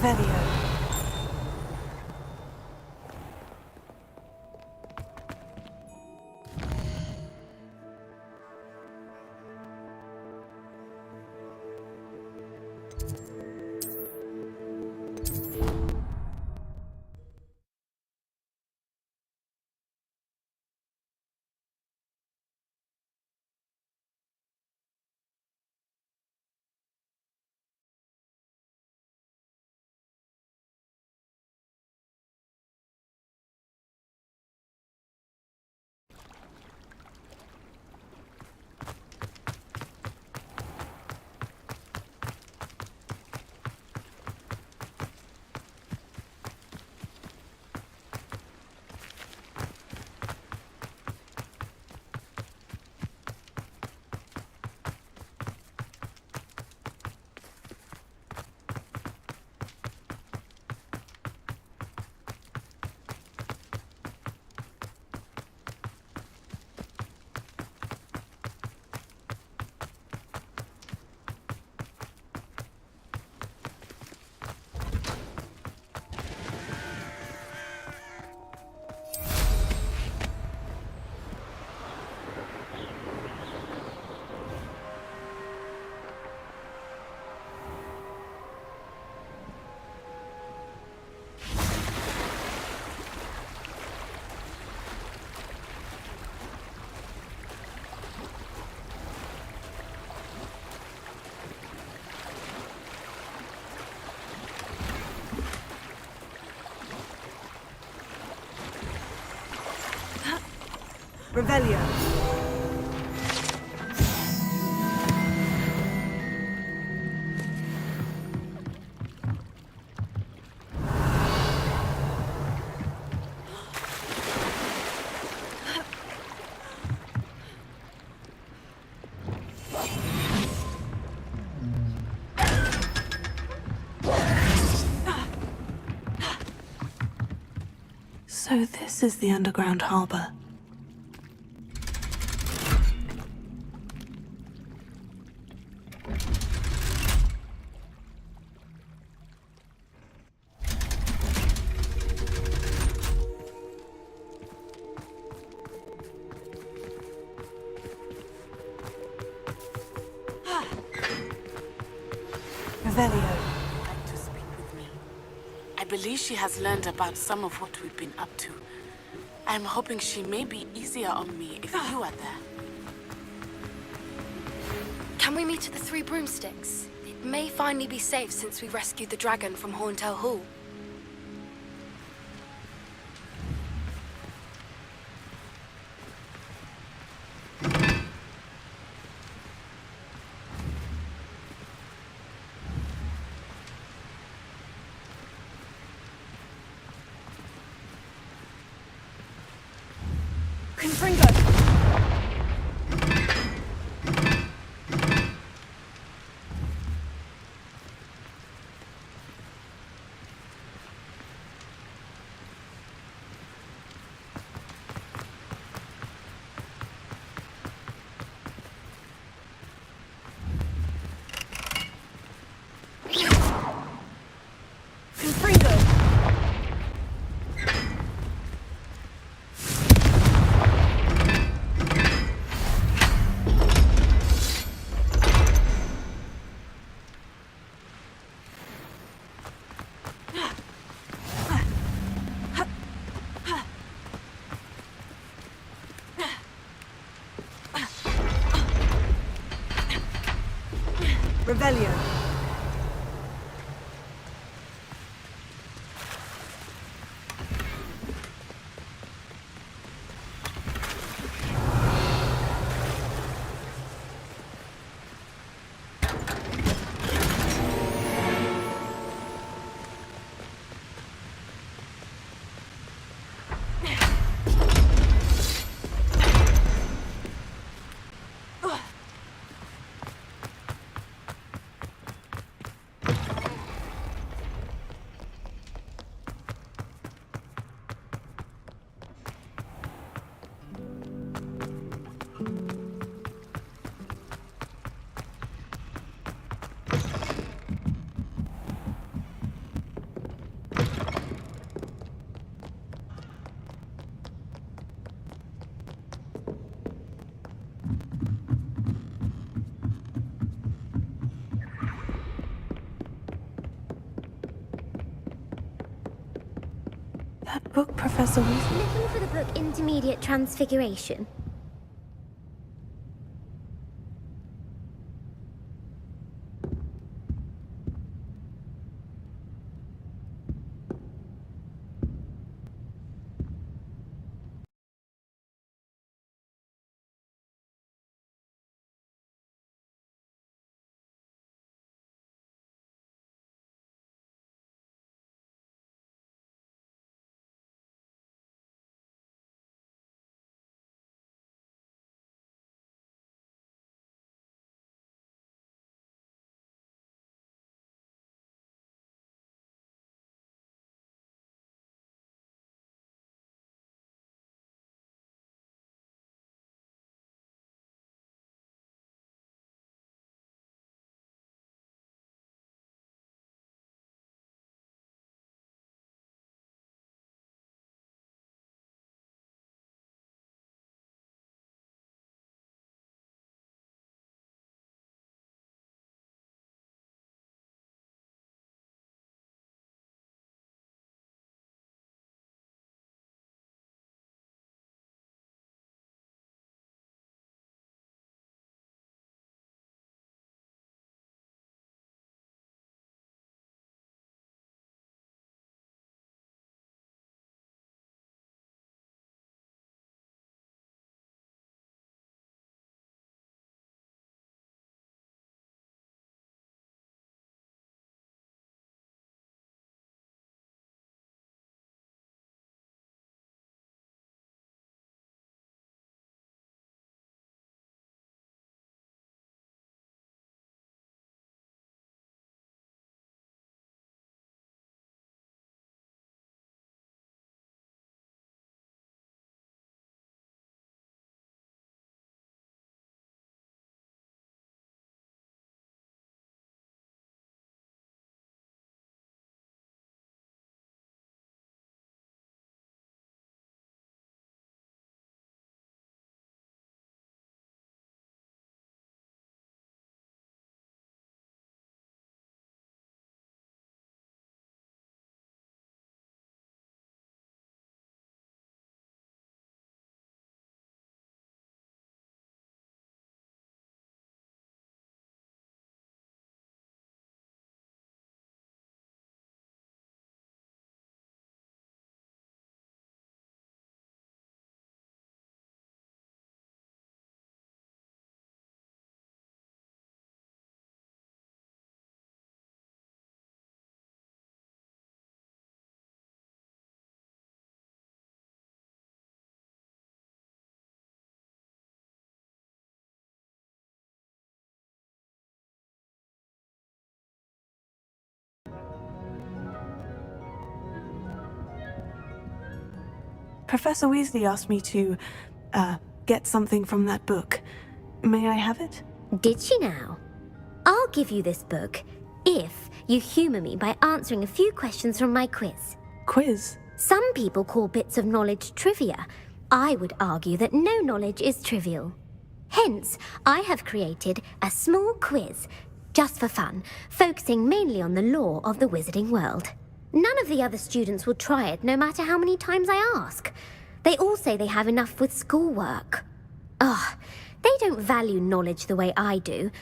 Velio. Revelio. So this is the underground harbor. Revelio. To speak with me. I believe she has learned about some of what we've been up to. I'm hoping she may be easier on me if you are there. Can we meet at the Three Broomsticks? It may finally be safe since we rescued the dragon from Horntail Hall. Confringo! Confringo! Revelio. That book, Professor Weasley. Looking for the book Intermediate Transfiguration? Professor Weasley asked me to, get something from that book. May I have it? Did she now? I'll give you this book if you humour me by answering a few questions from my quiz. Quiz? Some people call bits of knowledge trivia. I would argue that no knowledge is trivial. Hence, I have created a small quiz, just for fun, focusing mainly on the lore of the wizarding world. None of the other students will try it, no matter how many times I ask. They all say they have enough with schoolwork. Ugh, they don't value knowledge the way I do.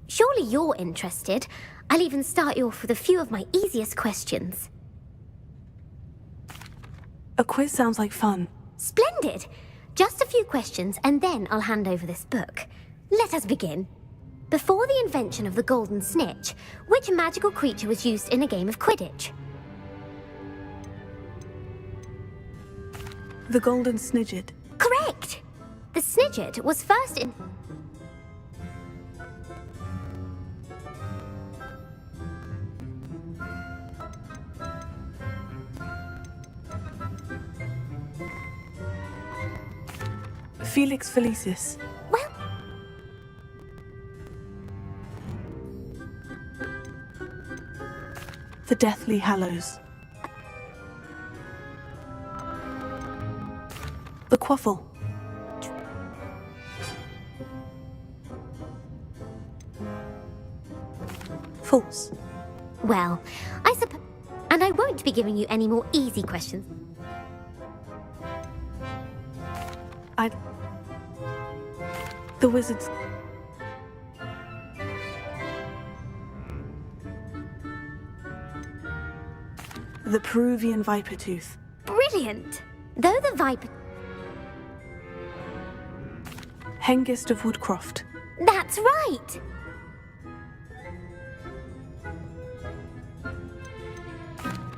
Surely you're interested. I'll even start you off with a few of my easiest questions. A quiz sounds like fun. Splendid! Just a few questions and then I'll hand over this book. Let us begin. Before the invention of the golden snitch, which magical creature was used in a game of Quidditch? The golden snidget. Correct! The snidget was first in... Felix Felicis. Well... The Deathly Hallows. The Quaffle. False. Well, I suppose... And I won't be giving you any more easy questions. The wizards. The Peruvian viper tooth. Brilliant! Though the viper... Hengist of Woodcroft. That's right!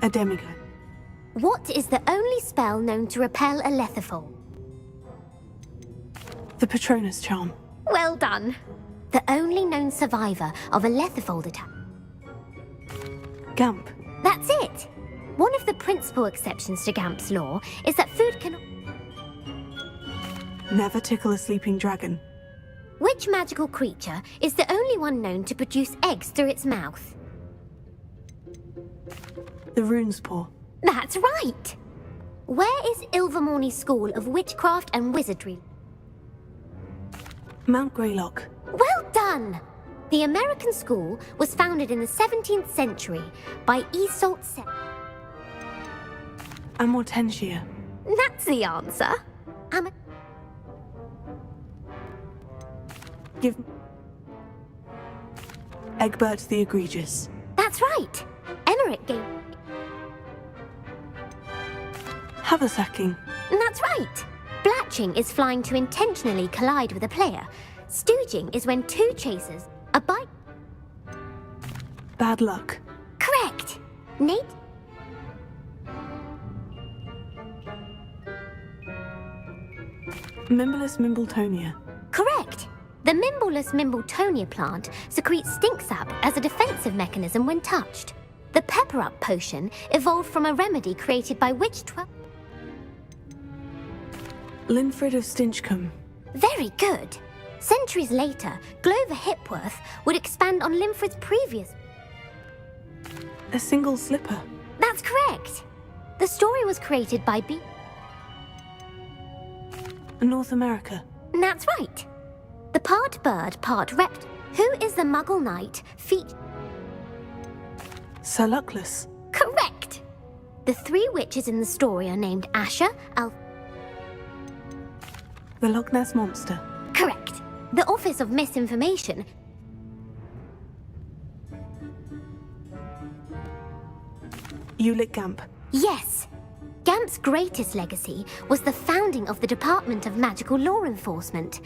A demigod. What is the only spell known to repel a Lethifol? The Patronus charm. Well done. The only known survivor of a Lethifold attack. Gamp. That's it! One of the principal exceptions to Gamp's law is that food can... Never tickle a sleeping dragon. Which magical creature is the only one known to produce eggs through its mouth? The rune's paw. That's right! Where is Ilvermorny School of Witchcraft and Wizardry? Mount Greylock. Well done! The American school was founded in the 17th century by Isolde Amortentia. That's the answer. Give... Egbert the Egregious. That's right. Emmerich gave... Haversacking. That's right. Blatching is flying to intentionally collide with a player. Stooging is when two chasers... A bite... Bad luck. Correct. Nate... Mimbless Mimbletonia. Correct. The Mimbleless Mimbletonia plant secretes stink sap as a defensive mechanism when touched. The Pepper Up potion evolved from a remedy created by which Linfred of Stinchcombe. Very good. Centuries later, Glover Hipworth would expand on Linfred's previous... A single slipper. That's correct. The story was created by North America. That's right. The part bird, part reptile. Who is the Muggle Knight Sir Luckless. Correct. The three witches in the story are named Asher, The Loch Ness Monster. Correct. The Office of Misinformation. Ulick Gamp. Yes. Gamp's greatest legacy was the founding of the Department of Magical Law Enforcement.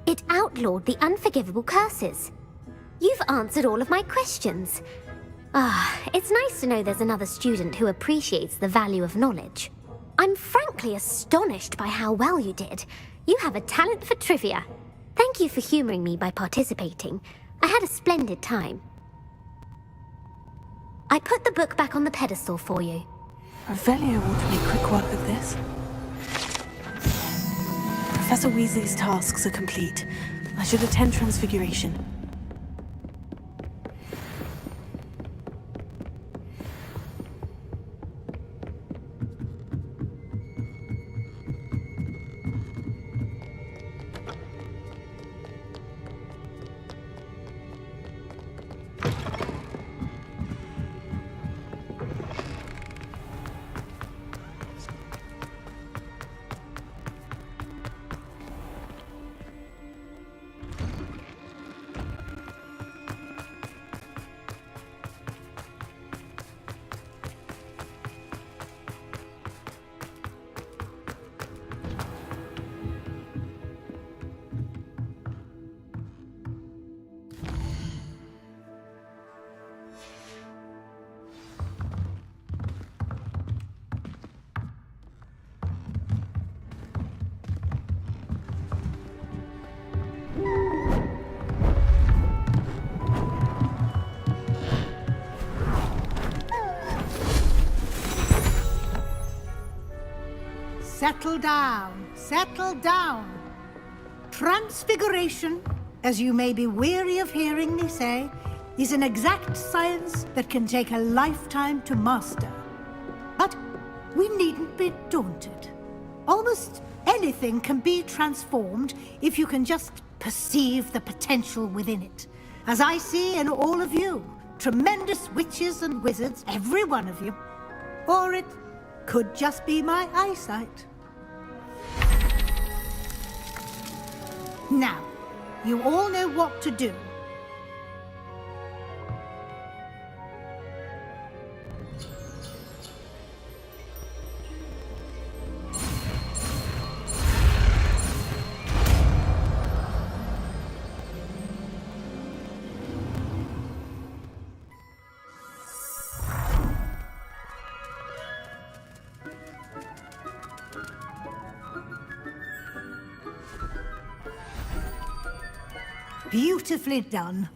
It outlawed the unforgivable curses. You've answered all of my questions. It's nice to know there's another student who appreciates the value of knowledge. I'm frankly astonished by how well you did. You have a talent for trivia. Thank you for humouring me by participating. I had a splendid time. I put the book back on the pedestal for you. Revelio ought to make quick work of this. Professor Weasley's tasks are complete. I should attend Transfiguration. Settle down, settle down. Transfiguration, as you may be weary of hearing me say, is an exact science that can take a lifetime to master. But we needn't be daunted. Almost anything can be transformed if you can just perceive the potential within it. As I see in all of you, tremendous witches and wizards, every one of you. Or it could just be my eyesight. Now, you all know what to do. Beautifully done.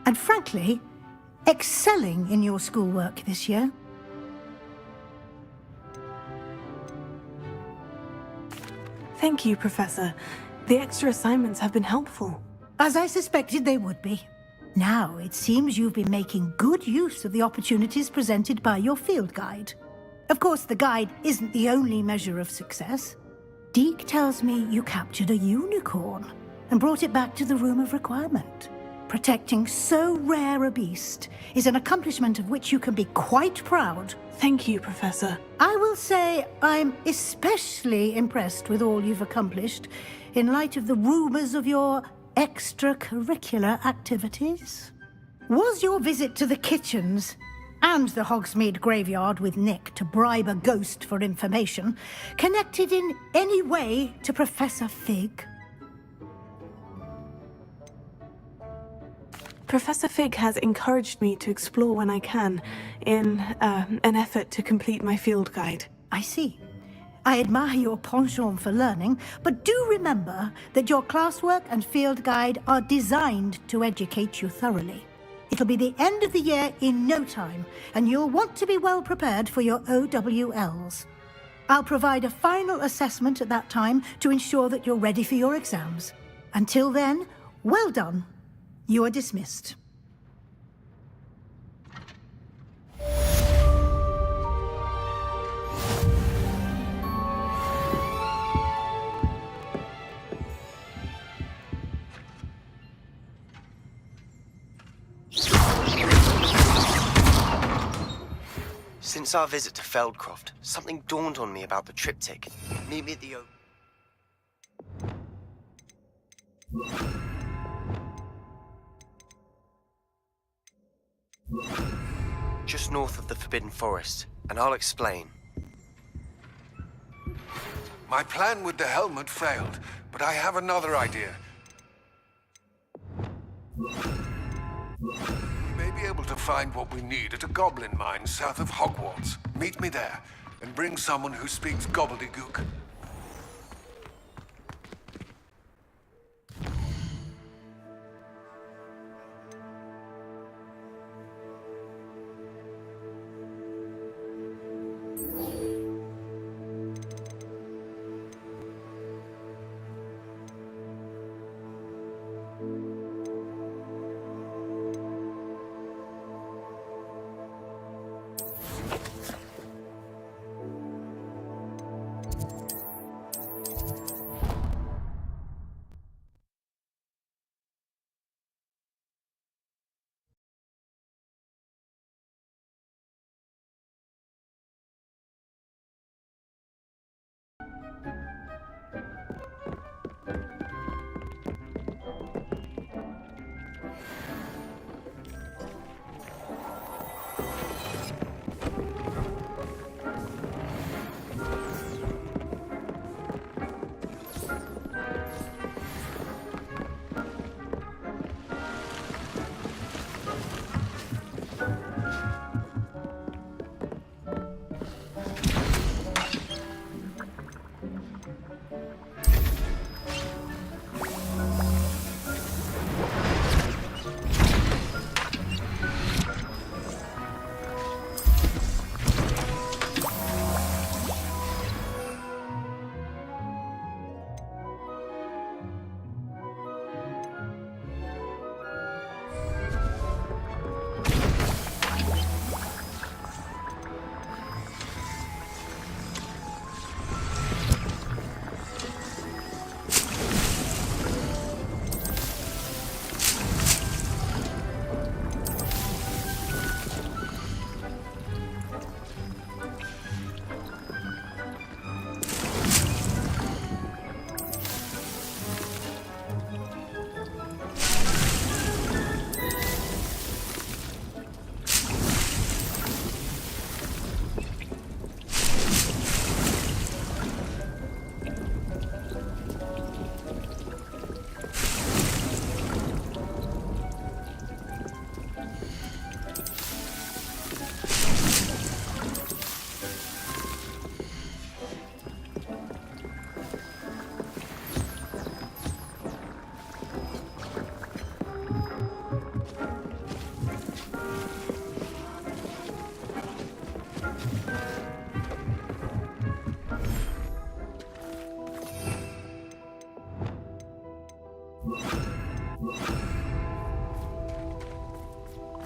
And frankly, excelling in your schoolwork this year. Thank you, Professor. The extra assignments have been helpful. As I suspected they would be. Now, it seems you've been making good use of the opportunities presented by your field guide. Of course, the guide isn't the only measure of success. Deke tells me you captured a unicorn and brought it back to the Room of Requirement. Protecting so rare a beast is an accomplishment of which you can be quite proud. Thank you, Professor. I will say I'm especially impressed with all you've accomplished in light of the rumors of your extracurricular activities. Was your visit to the kitchens and the Hogsmeade graveyard with Nick to bribe a ghost for information connected in any way to Professor Fig? Professor Fig has encouraged me to explore when I can, in an effort to complete my field guide. I see. I admire your penchant for learning, but do remember that your classwork and field guide are designed to educate you thoroughly. It'll be the end of the year in no time, and you'll want to be well prepared for your OWLs. I'll provide a final assessment at that time to ensure that you're ready for your exams. Until then, well done. You are dismissed. Since our visit to Feldcroft, something dawned on me about the triptych. Meet me at the just north of the Forbidden Forest, and I'll explain. My plan with the helmet failed, but I have another idea. We may be able to find what we need at a goblin mine south of Hogwarts. Meet me there. and bring someone who speaks gobbledygook.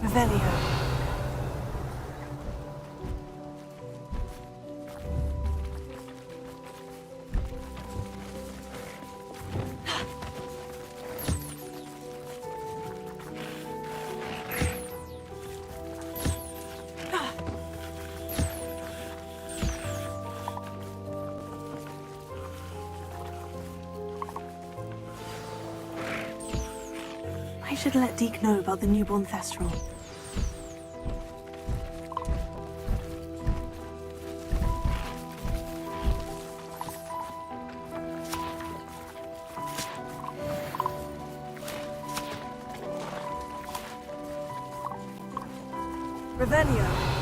Revelio. I should let Deke know about the newborn Thestral. Revelio.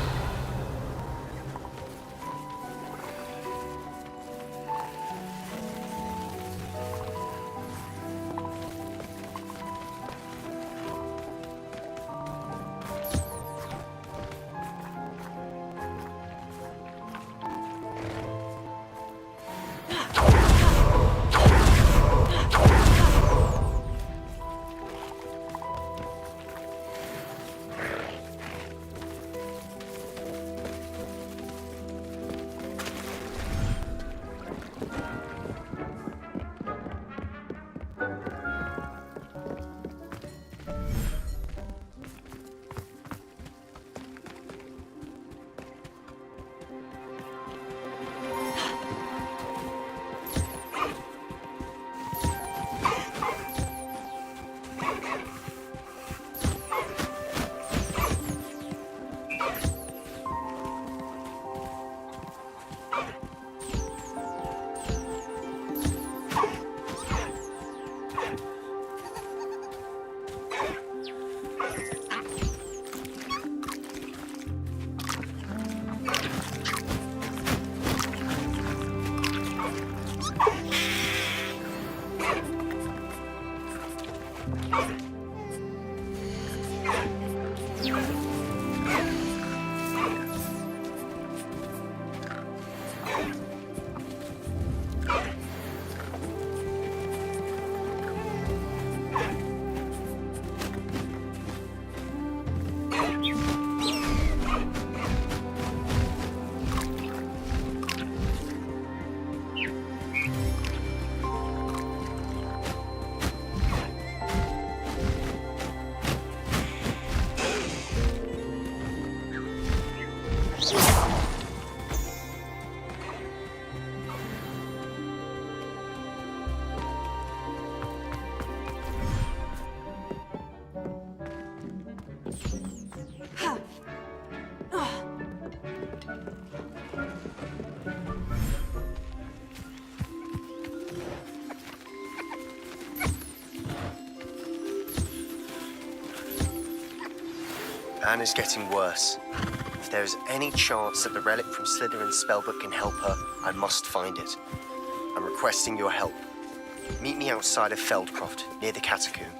Anna's getting worse. If there is any chance that the relic from Slytherin's spellbook can help her, I must find it. I'm requesting your help. Meet me outside of Feldcroft, near the catacomb.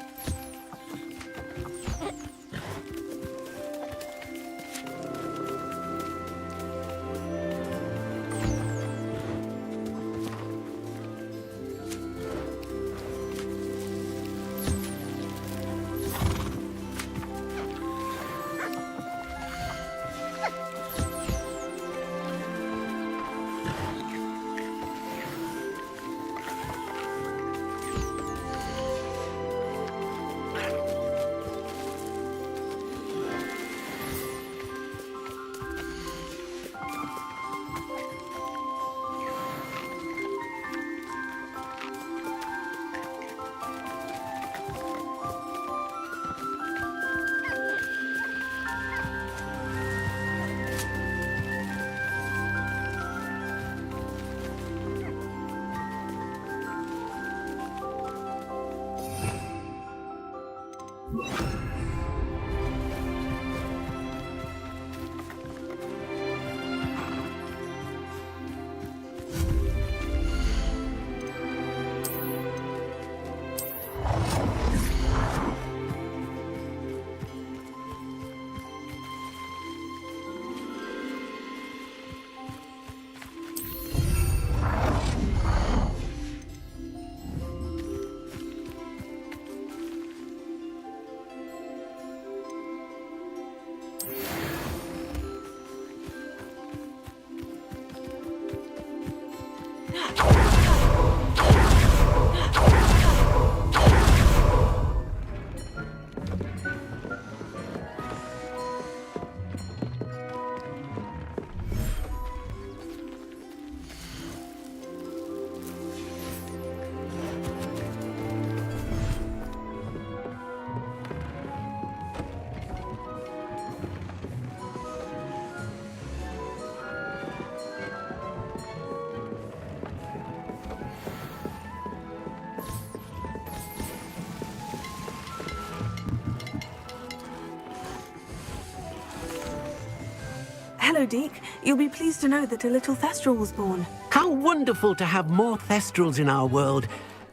Hello, Deke. You'll be pleased to know that a little Thestral was born. How wonderful to have more Thestrals in our world.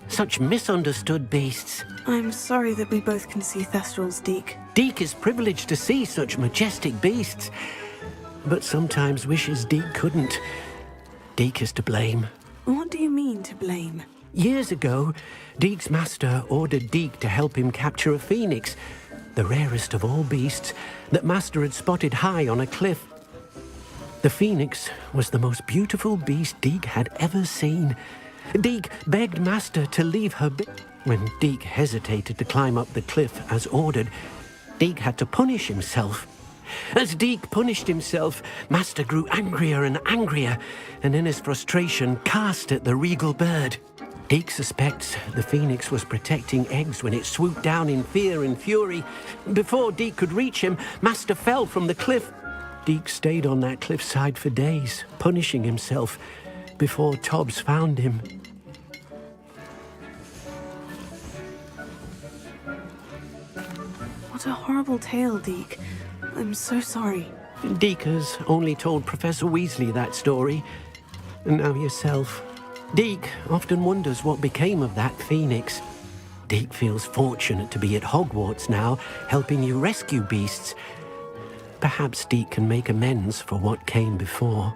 Such misunderstood beasts. I'm sorry that we both can see Thestrals, Deke. Deke is privileged to see such majestic beasts, but sometimes wishes Deke couldn't. Deke is to blame. What do you mean, to blame? Years ago, Deke's master ordered Deke to help him capture a phoenix, the rarest of all beasts, that master had spotted high on a cliff. The phoenix was the most beautiful beast Deke had ever seen. Deke begged master to leave her be. When Deke hesitated to climb up the cliff as ordered, Deke had to punish himself. As Deke punished himself, master grew angrier and angrier, and in his frustration cast at the regal bird. Deke suspects the phoenix was protecting eggs when it swooped down in fear and fury. Before Deke could reach him, master fell from the cliff. Deke stayed on that cliffside for days, punishing himself, before Tobbs found him. What a horrible tale, Deke. I'm so sorry. Deke has only told Professor Weasley that story, and now yourself. Deke often wonders what became of that phoenix. Deke feels fortunate to be at Hogwarts now, helping you rescue beasts. Perhaps Deke can make amends for what came before.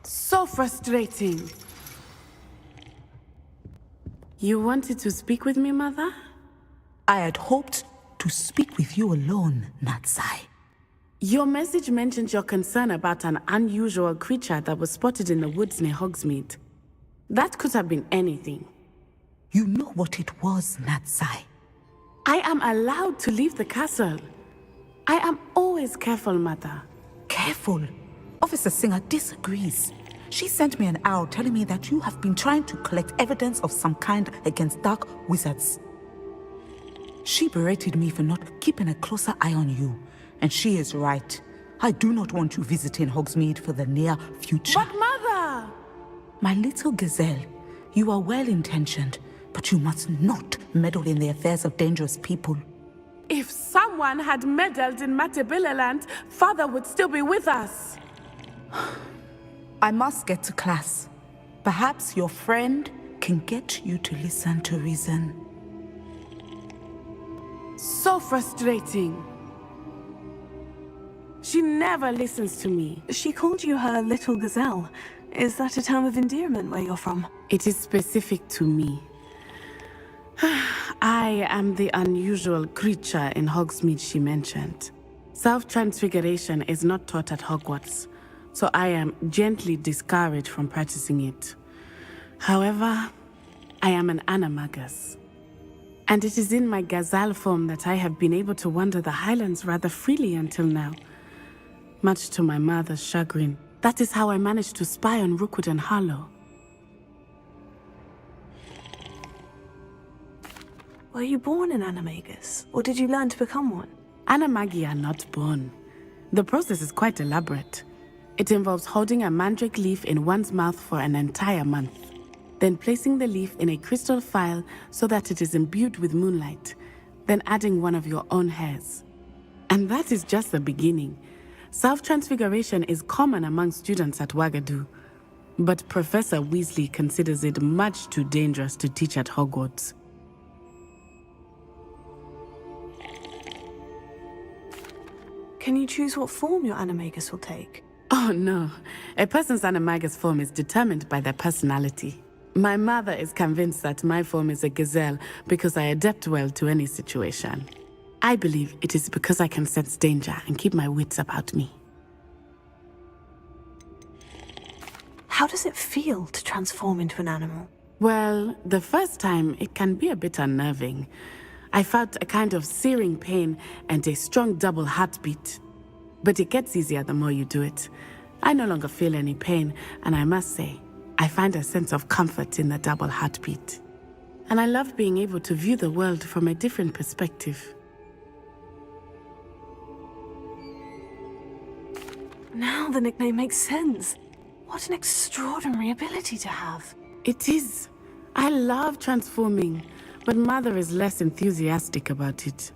So frustrating. You wanted to speak with me, Mother? I had hoped to speak with you alone, Natsai. Your message mentioned your concern about an unusual creature that was spotted in the woods near Hogsmeade. That could have been anything. You know what it was, Natsai. I am allowed to leave the castle. I am always careful, Mother. Careful. Officer Singer disagrees. She sent me an owl telling me that you have been trying to collect evidence of some kind against dark wizards. She berated me for not keeping a closer eye on you, and she is right. I do not want you visiting Hogsmeade for the near future. But Mother! My little gazelle, you are well-intentioned, but you must not meddle in the affairs of dangerous people. If someone had meddled in Matabeleland, Father would still be with us. I must get to class. Perhaps your friend can get you to listen to reason. So frustrating. She never listens to me. She called you her little gazelle. Is that a term of endearment where you're from? It is specific to me. I am the unusual creature in Hogsmeade she mentioned. Self-transfiguration is not taught at Hogwarts, so I am gently discouraged from practicing it. However, I am an animagus. And it is in my gazelle form that I have been able to wander the highlands rather freely until now. Much to my mother's chagrin. That is how I managed to spy on Rookwood and Harlow. Were you born an animagus, or did you learn to become one? Animagi are not born. The process is quite elaborate. It involves holding a mandrake leaf in one's mouth for an entire month, then placing the leaf in a crystal phial so that it is imbued with moonlight, then adding one of your own hairs. And that is just the beginning. Self-transfiguration is common among students at Wagadu, but Professor Weasley considers it much too dangerous to teach at Hogwarts. Can you choose what form your animagus will take? Oh no, a person's animagus form is determined by their personality. My mother is convinced that my form is a gazelle because I adapt well to any situation. I believe it is because I can sense danger and keep my wits about me. How does it feel to transform into an animal? Well, the first time it can be a bit unnerving. I felt a kind of searing pain and a strong double heartbeat. But it gets easier the more you do it. I no longer feel any pain, and I must say, I find a sense of comfort in the double heartbeat. And I love being able to view the world from a different perspective. Now the nickname makes sense. What an extraordinary ability to have. It is. I love transforming, but Mother is less enthusiastic about it.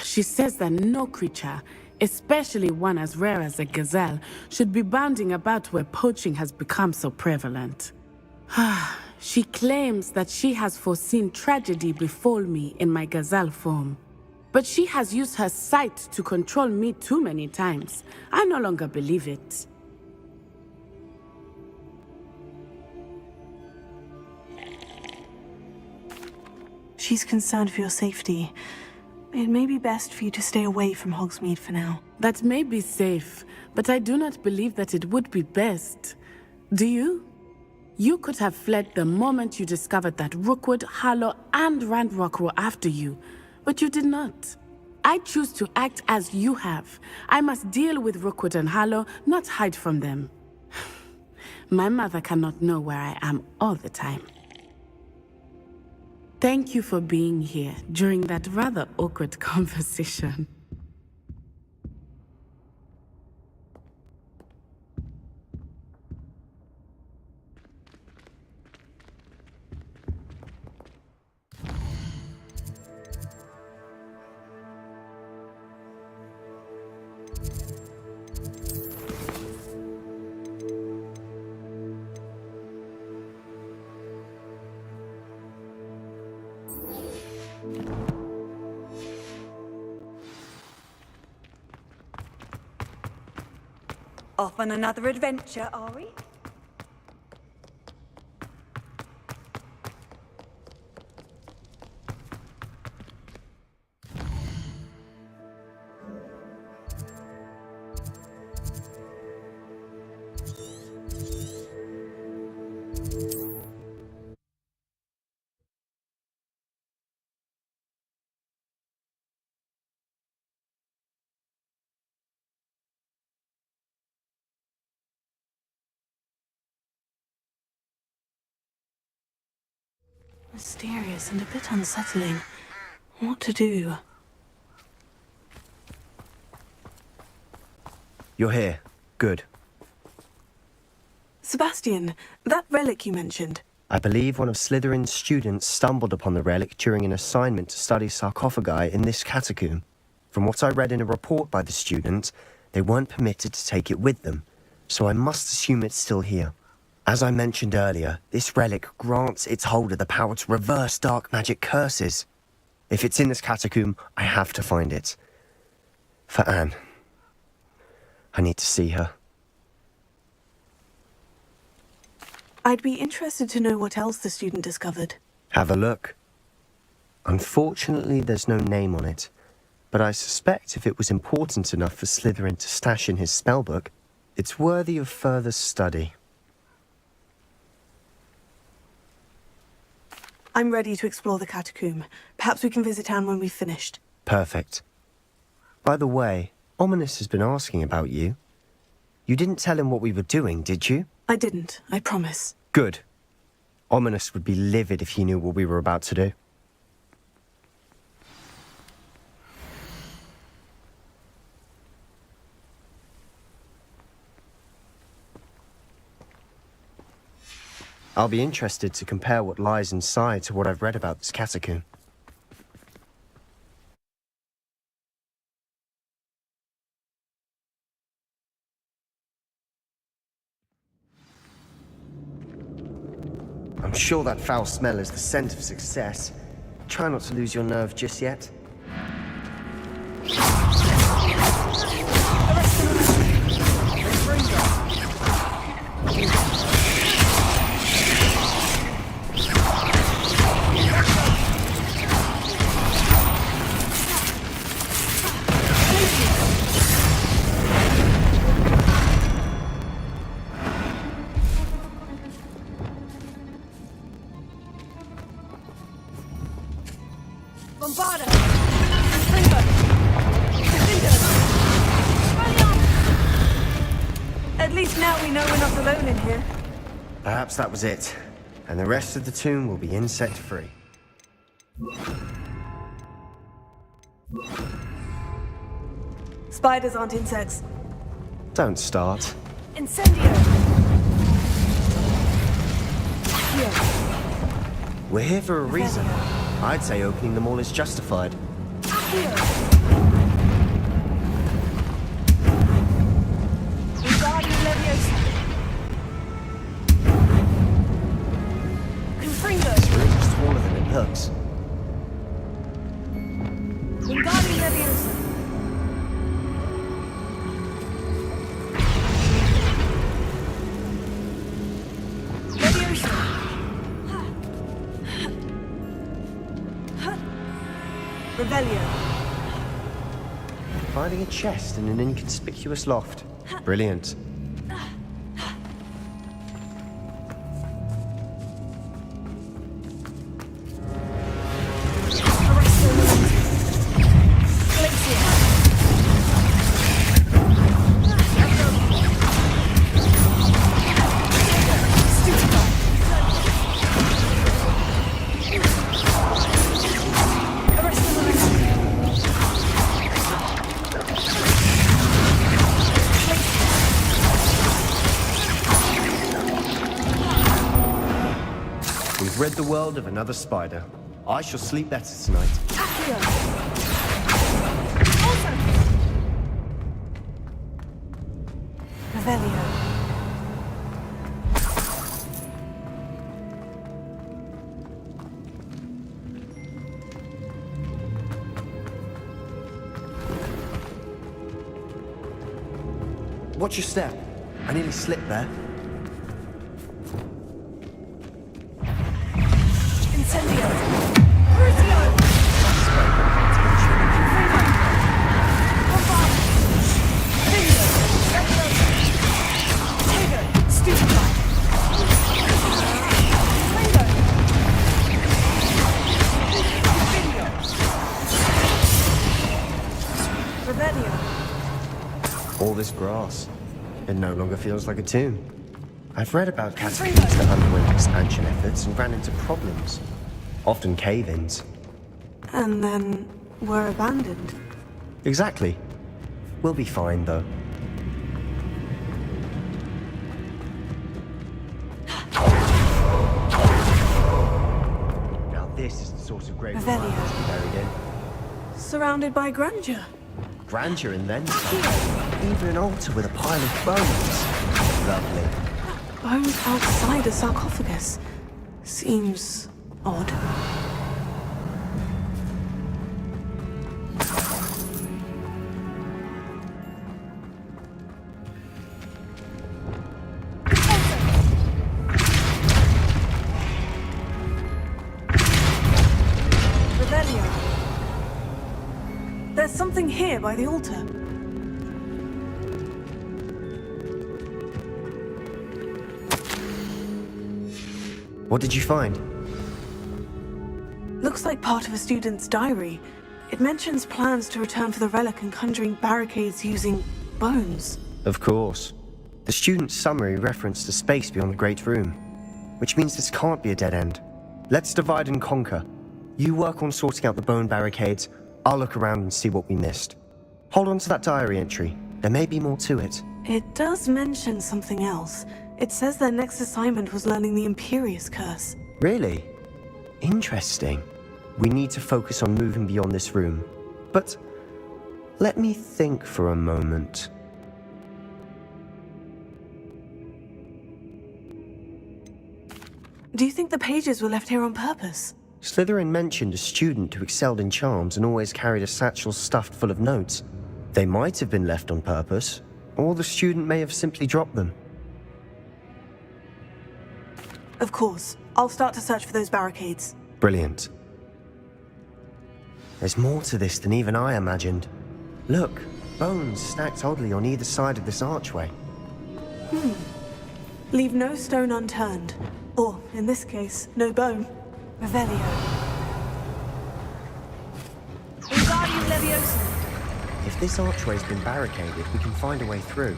She says that no creature, especially one as rare as a gazelle, should be bounding about where poaching has become so prevalent. She claims that she has foreseen tragedy befall me in my gazelle form. But she has used her sight to control me too many times. I no longer believe it. She's concerned for your safety. It may be best for you to stay away from Hogsmeade for now. That may be safe, but I do not believe that it would be best. Do you? You could have fled the moment you discovered that Rookwood, Harlow, and Ranrock were after you. But you did not. I choose to act as you have. I must deal with Rookwood and Harlow, not hide from them. My mother cannot know where I am all the time. Thank you for being here during that rather awkward conversation. Off on another adventure, are we? Mysterious and a bit unsettling. What to do? You're here. Good. Sebastian, that relic you mentioned, I believe one of Slytherin's students stumbled upon the relic during an assignment to study sarcophagi in this catacomb. From what I read in a report by the student, they weren't permitted to take it with them, so I must assume it's still here. As I mentioned earlier, this relic grants its holder the power to reverse dark magic curses. If it's in this catacomb, I have to find it. For Anne. I need to see her. I'd be interested to know what else the student discovered. Have a look. Unfortunately, there's no name on it, but I suspect if it was important enough for Slytherin to stash in his spellbook, it's worthy of further study. I'm ready to explore the catacomb. Perhaps we can visit Anne when we've finished. Perfect. By the way, Ominous has been asking about you. You didn't tell him what we were doing, did you? I didn't, I promise. Good. Ominous would be livid if he knew what we were about to do. I'll be interested to compare what lies inside to what I've read about this catacomb. I'm sure that foul smell is the scent of success. Try not to lose your nerve just yet. At least now we know we're not alone in here. Perhaps that was it, and the rest of the tomb will be insect-free. Spiders aren't insects. Don't start. Incendio! We're here for a reason. I'd say opening them all is justified. This room is smaller than it looks. Finding a chest in an inconspicuous loft. Brilliant. We've rid the world of another spider. I shall sleep better tonight. Revelio. Watch your step. I nearly slipped there. All this grass. It no longer feels like a tomb. I've read about catacombs that underwent expansion efforts and ran into problems. Often cave-ins. And then were abandoned. Exactly. We'll be fine, though. this is the sort of grave I Revelio. want to be buried in. Surrounded by grandeur. Grandeur and then some. Even an altar with a pile of bones. Lovely. Bones outside a sarcophagus. Seems odd. Revelio. There's something here by the altar. What did you find? Looks like part of a student's diary. It mentions plans to return for the relic and conjuring barricades using bones. Of course. The student's summary referenced a space beyond the Great Room, which means this can't be a dead end. Let's divide and conquer. You work on sorting out the bone barricades, I'll look around and see what we missed. Hold on to that diary entry. There may be more to it. It does mention something else. It says their next assignment was learning the Imperious Curse. Really? Interesting. We need to focus on moving beyond this room. But let me think for a moment. Do you think the pages were left here on purpose? Slytherin mentioned a student who excelled in charms and always carried a satchel stuffed full of notes. They might have been left on purpose, or the student may have simply dropped them. Of course. I'll start to search for those barricades. Brilliant. There's more to this than even I imagined. Look, bones stacked oddly on either side of this archway. Leave no stone unturned. Or, in this case, no bone. Revelio. Wingardium Leviosa. If this archway's been barricaded, we can find a way through.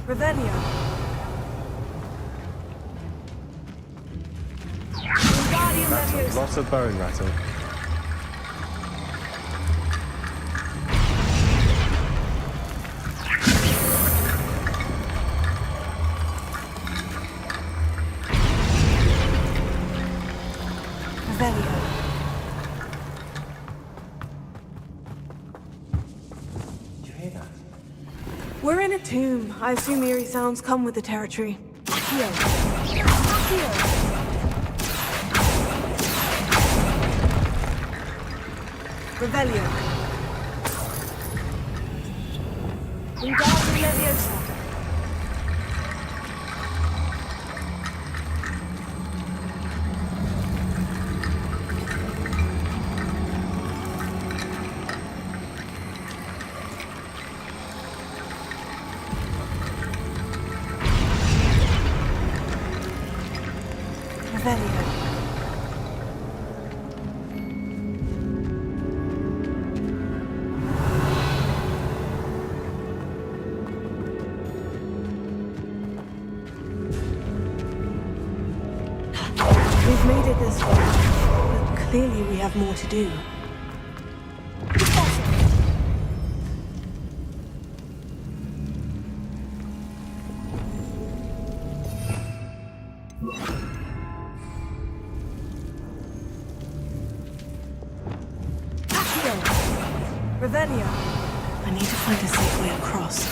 Revelio. Wingardium That's a Leviosa. lot of bone rattle. Revelio. Did you hear that? We're in a tomb. I assume eerie sounds come with the territory. Here. Revelio. Wingardium Leviosa. Revelio. We've made it this far, but clearly we have more to do. Revelio. I need to find a safe way across.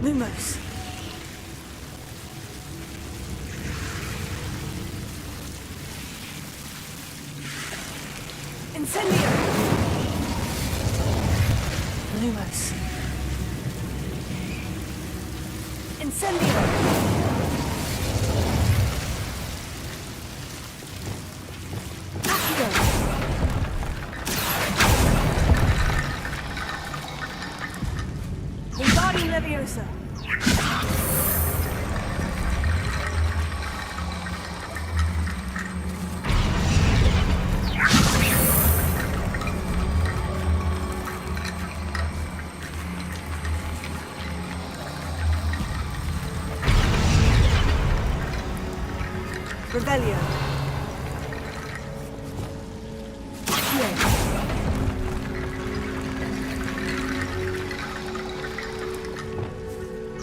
Lumos. Incendio. Lumos. Incendio. Accio. Wingardium Leviosa. Revelio.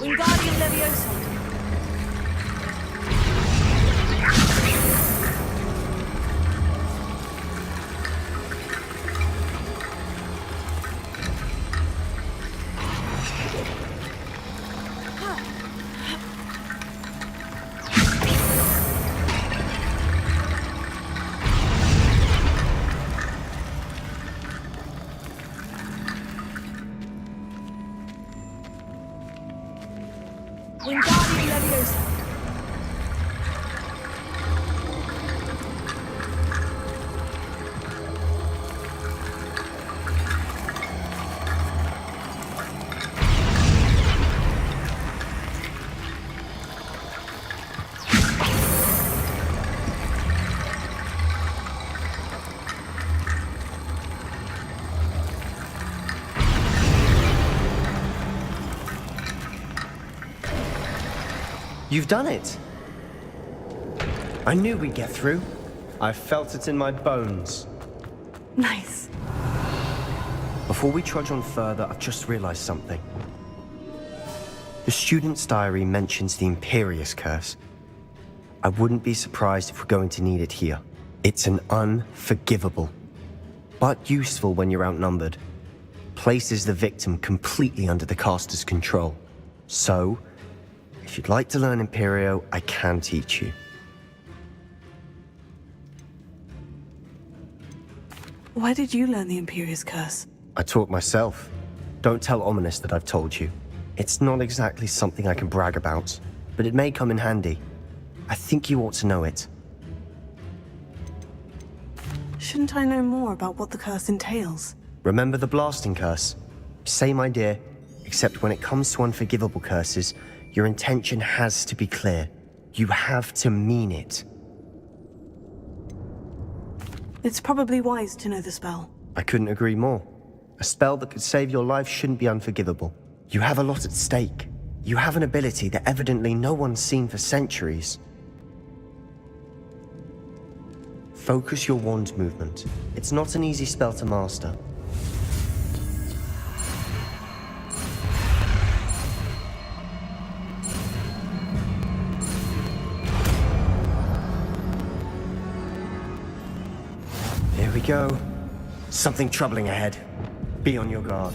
Wingardium Leviosa. Wingardium Leviosa. You've done it! I knew we'd get through. I felt it in my bones. Nice. Before we trudge on further, I've just realized something. The student's diary mentions the Imperious Curse. I wouldn't be surprised if we're going to need it here. It's an unforgivable, but useful when you're outnumbered. Places the victim completely under the caster's control. So, if you'd like to learn Imperio, I can teach you. Why did you learn the Imperious Curse? I taught myself. Don't tell Ominous that I've told you. It's not exactly something I can brag about, but it may come in handy. I think you ought to know it. Shouldn't I know more about what the curse entails? Remember the blasting curse? Same idea, except when it comes to unforgivable curses, your intention has to be clear. You have to mean it. It's probably wise to know the spell. I couldn't agree more. A spell that could save your life shouldn't be unforgivable. You have a lot at stake. You have an ability that evidently no one's seen for centuries. Focus your wand movement. It's not an easy spell to master. Here we go. Something troubling ahead. Be on your guard.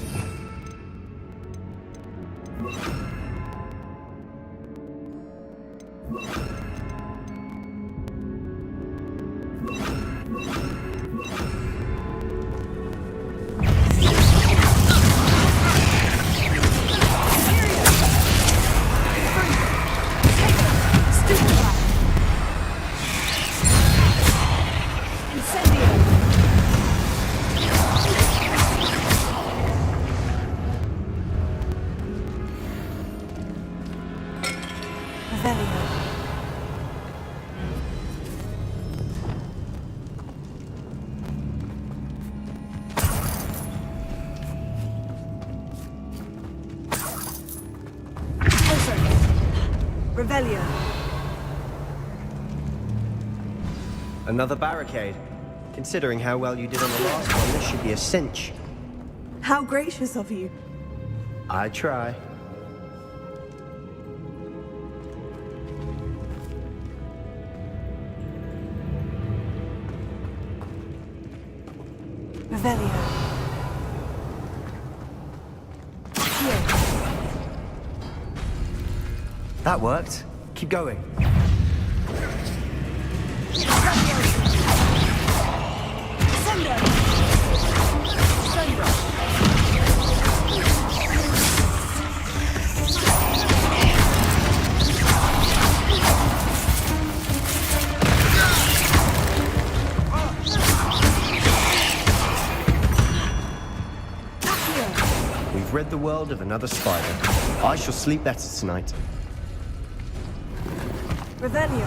Revelio. Another barricade. Considering how well you did on the last one, this should be a cinch. How gracious of you. I try. Revelio. That worked. Keep going. We've rid the world of another spider. I shall sleep better tonight. Revelio.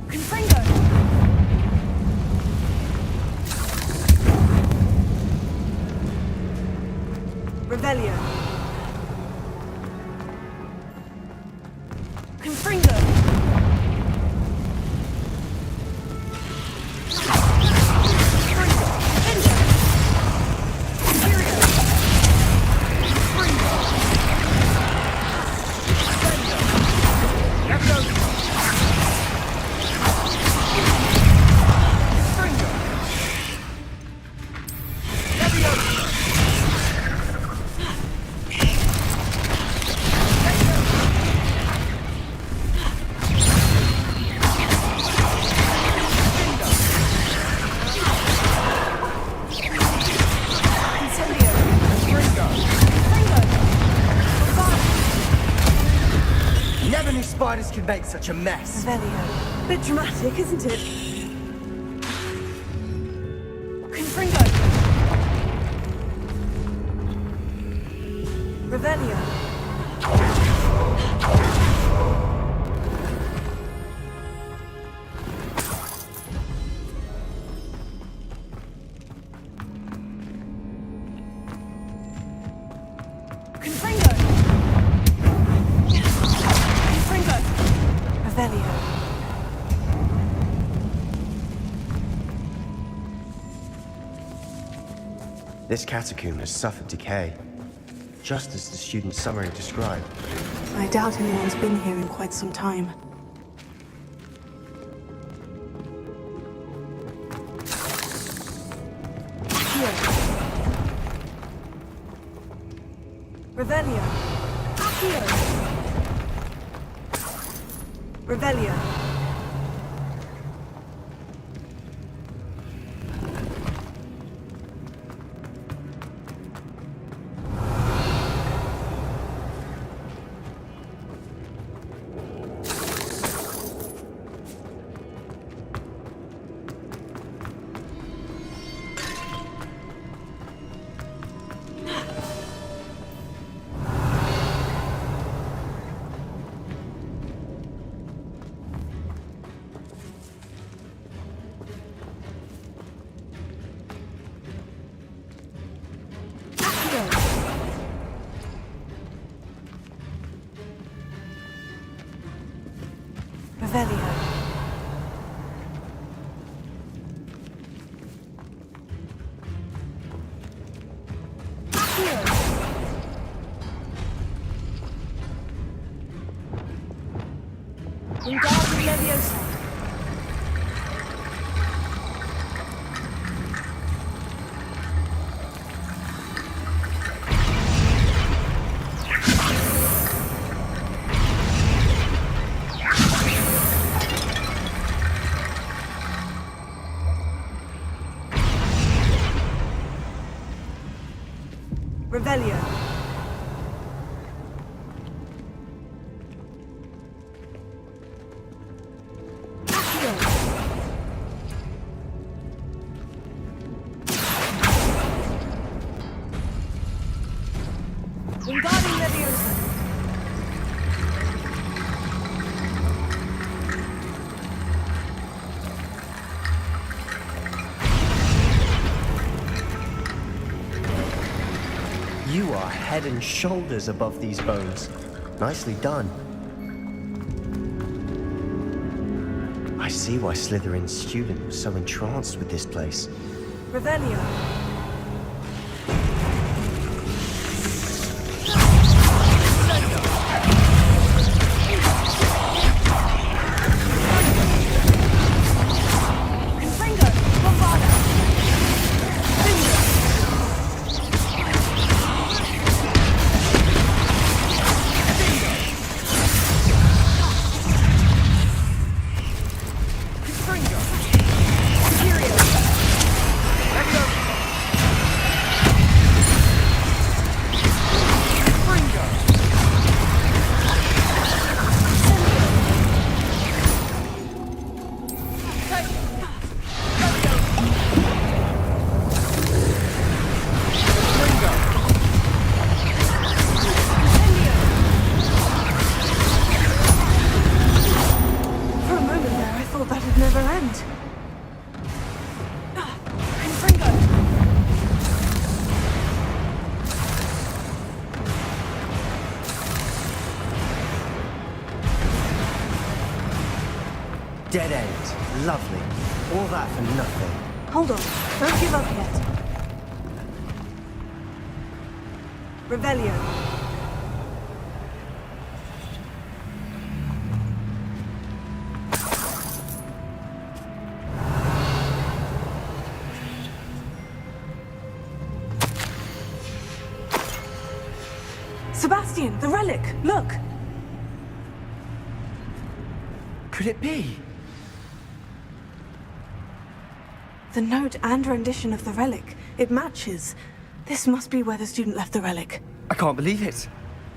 Confringo. could make such a mess? Revelio. Bit dramatic, isn't it? Confringo. Revelio. This catacomb has suffered decay, just as the student's summary described. I doubt anyone's been here in quite some time. Here. Revelio. Here. Revelio. Revelio. Here. Wingardium Leviosa. Revelio. Wingardium Leviosa. You are head and shoulders above these bones. Nicely done. I see why Slytherin's student was so entranced with this place. Revelio. Dead end. Lovely. All that for nothing. Hold on. Don't give up yet. Revelio. Sebastian, the relic! Look! Could it be? The note and rendition of the relic. It matches. This must be where the student left the relic. I can't believe it.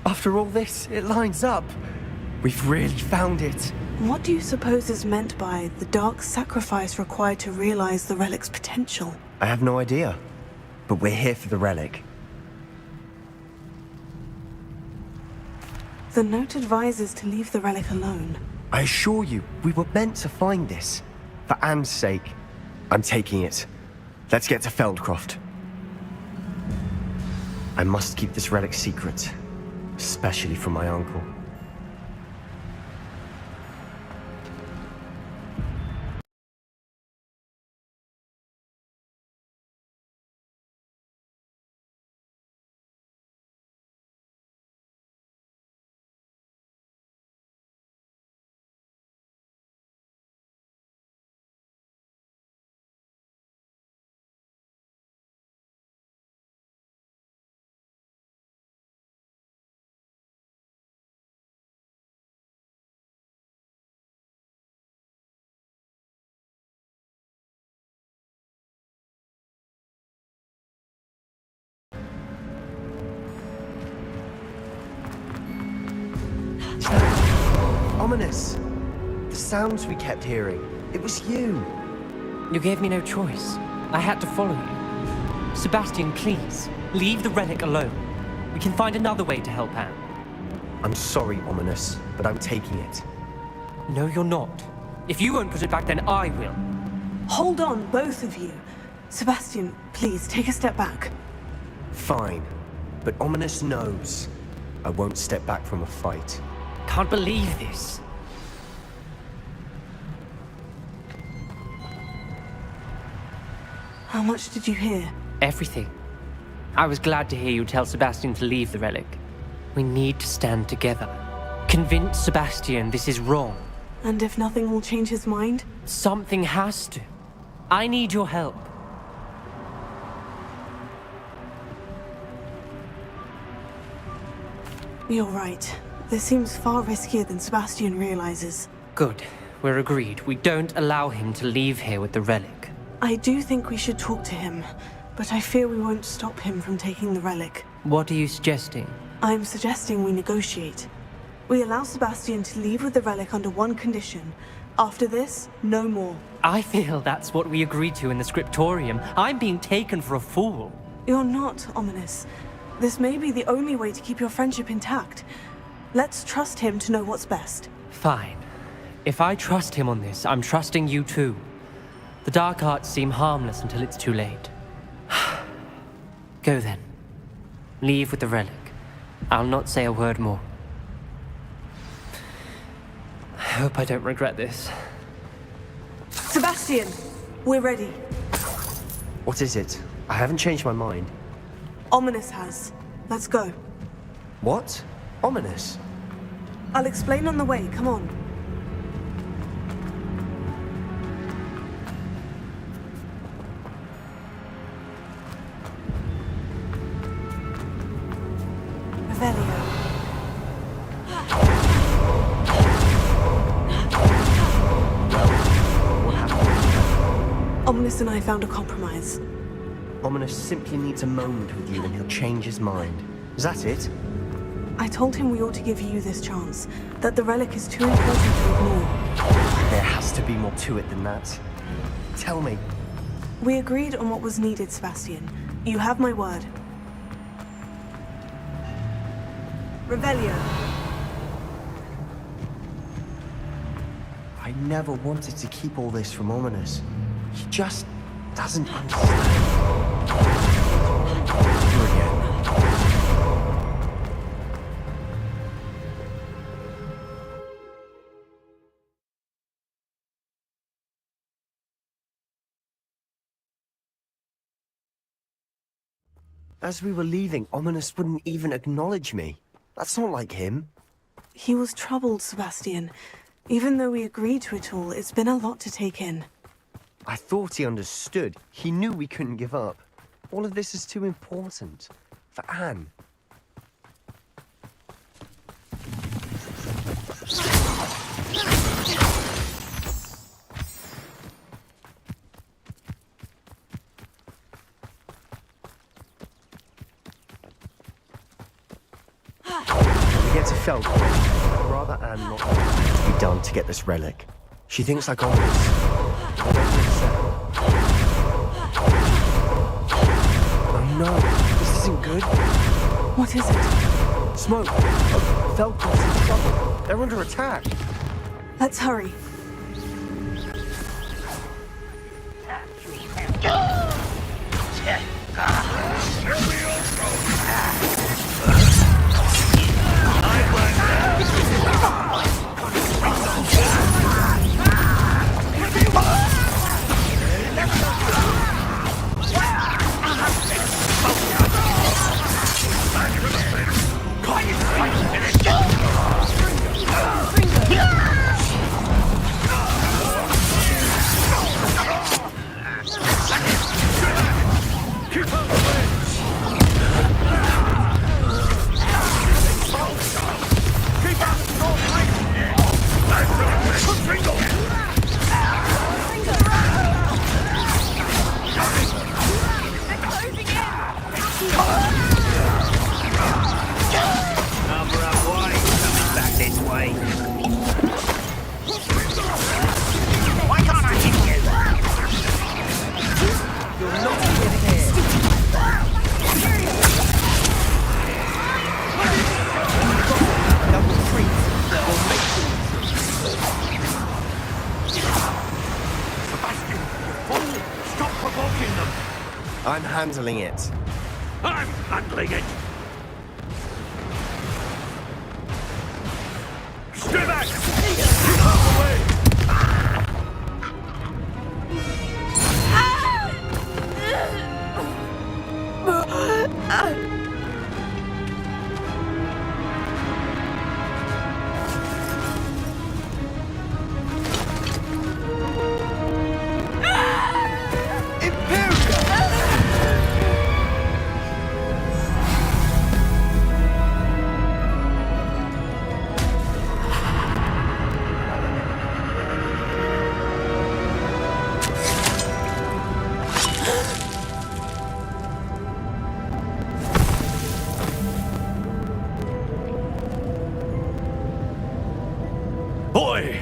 After all this, it lines up. We've really found it. What do you suppose is meant by the dark sacrifice required to realize the relic's potential? I have no idea. But we're here for the relic. The note advises to leave the relic alone. I assure you, we were meant to find this. For Anne's sake. I'm taking it. Let's get to Feldcroft. I must keep this relic secret. Especially from my uncle. Ominous. The sounds we kept hearing. It was you. You gave me no choice. I had to follow you. Sebastian, please, leave the relic alone. We can find another way to help Anne. I'm sorry, Ominous, but I'm taking it. No, you're not. If you won't put it back, then I will. Hold on, both of you. Sebastian, please, take a step back. Fine. But Ominous knows. I won't step back from a fight. Can't believe this. How much did you hear? Everything. I was glad to hear you tell Sebastian to leave the relic. We need to stand together. Convince Sebastian this is wrong. And if nothing will change his mind? Something has to. I need your help. You're right. This seems far riskier than Sebastian realizes. Good. We're agreed. We don't allow him to leave here with the relic. I do think we should talk to him, but I fear we won't stop him from taking the relic. What are you suggesting? I'm suggesting we negotiate. We allow Sebastian to leave with the relic under one condition. After this, no more. I feel that's what we agreed to in the scriptorium. I'm being taken for a fool. You're not, Ominous. This may be the only way to keep your friendship intact. Let's trust him to know what's best. Fine. If I trust him on this, I'm trusting you too. The dark arts seem harmless until it's too late. Go then. Leave with the relic. I'll not say a word more. I hope I don't regret this. Sebastian! We're ready. What is it? I haven't changed my mind. Ominous has. Let's go. What? Ominous? I'll explain on the way. Come on. Revelio. What happened? Ominous and I found a compromise. Ominous simply needs a moment with you and he'll change his mind. Is that it? I told him we ought to give you this chance, that the relic is too important to ignore. There has to be more to it than that. Tell me. We agreed on what was needed, Sebastian. You have my word. Revelio. I never wanted to keep all this from Ominous. He just doesn't understand. You again. As we were leaving, Ominous wouldn't even acknowledge me. That's not like him. He was troubled, Sebastian. Even though we agreed to it all, it's been a lot to take in. I thought he understood. He knew we couldn't give up. All of this is too important. For Anne. When we get to myself. I'd rather Anne not know what to be done to get this relic. She thinks like always. Oh no, this isn't good. What is it? Smoke. Oh, Feldcroft's in trouble. They're under attack. Let's hurry. I'm handling it. I'm handling it! Stay back! Keep out of the way! Boy!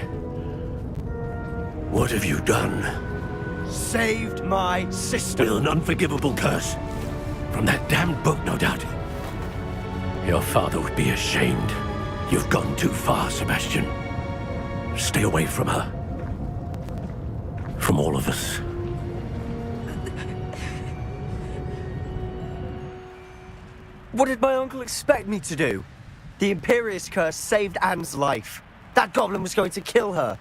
What have you done? Saved my sister. With an unforgivable curse. From that damned book, no doubt. Your father would be ashamed. You've gone too far, Sebastian. Stay away from her. From all of us. What did my uncle expect me to do? The Imperious curse saved Anne's life. That goblin was going to kill her.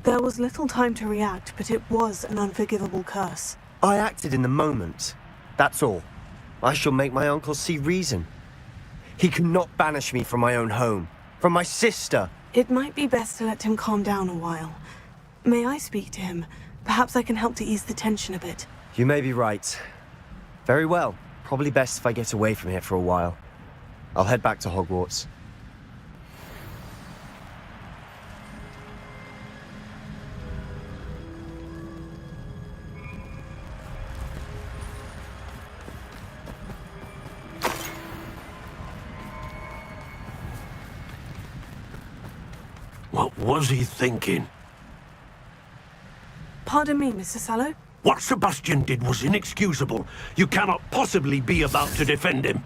There was little time to react, but it was an unforgivable curse. I acted in the moment. That's all. I shall make my uncle see reason. He cannot banish me from my own home. From my sister. It might be best to let him calm down a while. May I speak to him? Perhaps I can help to ease the tension a bit. You may be right. Very well. Probably best if I get away from here for a while. I'll head back to Hogwarts. What was he thinking? Pardon me, Mr. Sallow? What Sebastian did was inexcusable. You cannot possibly be about to defend him.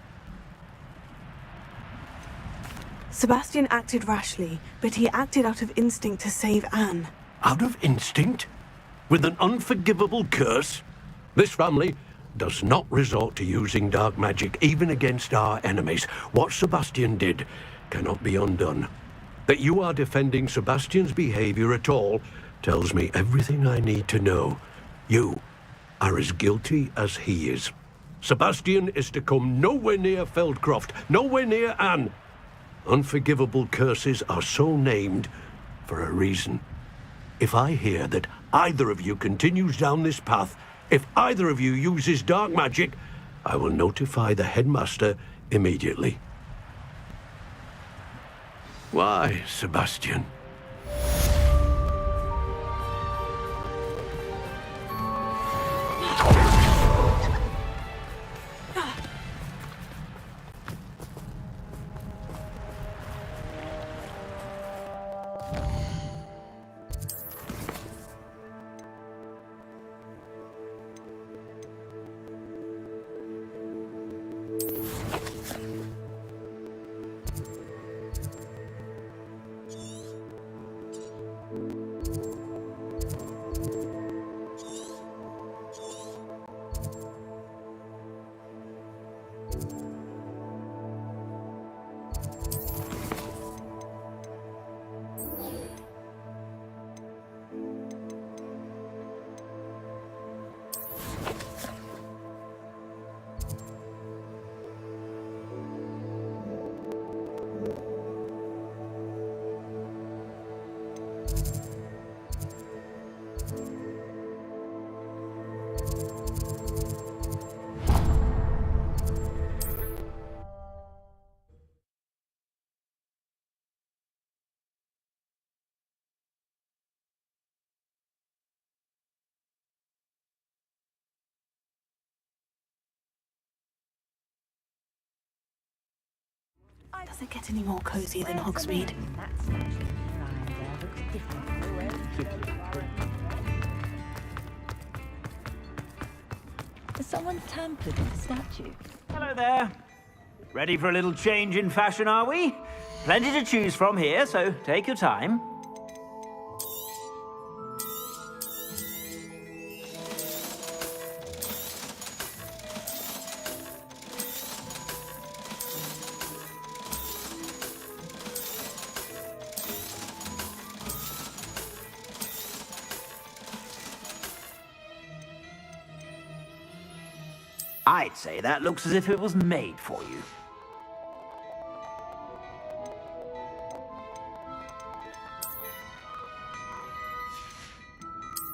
Sebastian acted rashly, but he acted out of instinct to save Anne. Out of instinct? With an unforgivable curse? This family does not resort to using dark magic even against our enemies. What Sebastian did cannot be undone. That you are defending Sebastian's behavior at all tells me everything I need to know. You are as guilty as he is. Sebastian is to come nowhere near Feldcroft, nowhere near Anne. Unforgivable curses are so named for a reason. If I hear that either of you continues down this path, if either of you uses dark magic, I will notify the headmaster immediately. Why, Sebastian? Does it get any more cozy than Hogsmeade? Someone tampered with the statue. Hello there. Ready for a little change in fashion, are we? Plenty to choose from here, so take your time. I'd say that looks as if it was made for you.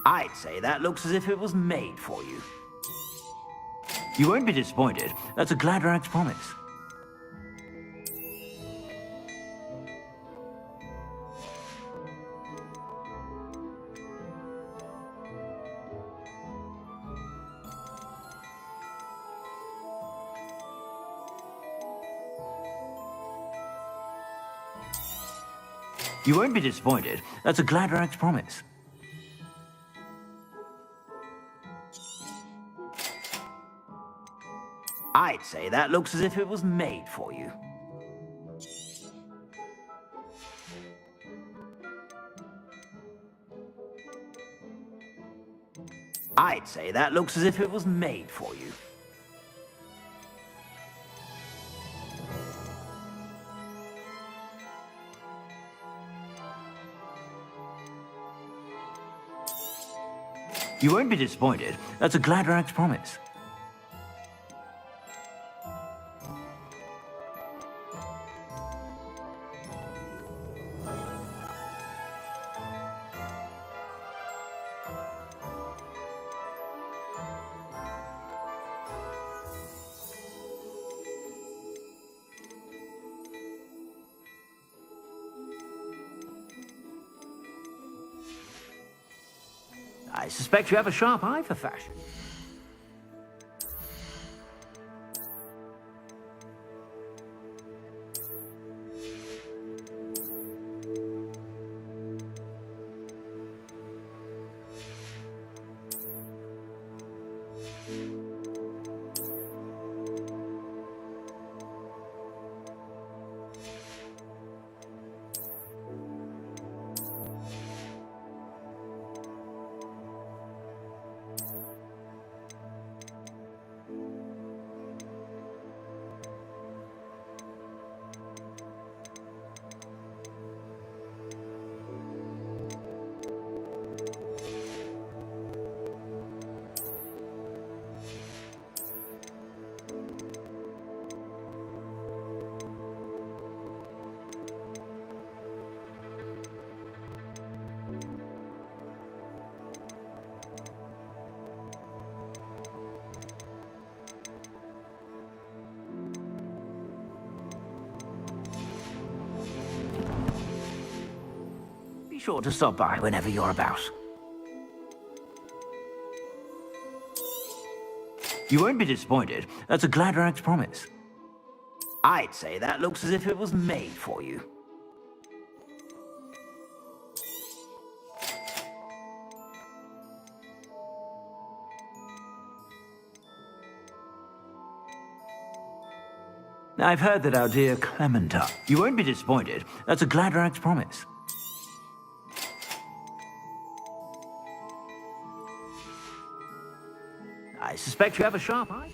I'd say that looks as if it was made for you. You won't be disappointed. That's a Gladrax promise. You won't be disappointed. That's a Gladrax promise. I'd say that looks as if it was made for you. I'd say that looks as if it was made for you. You won't be disappointed. That's a Gladrax promise. I suspect you have a sharp eye for fashion. Be sure to stop by whenever you're about. You won't be disappointed. That's a Gladrax promise. I'd say that looks as if it was made for you. I've heard that our dear Clementine... You won't be disappointed. That's a Gladrax promise. I suspect you have a sharp eye.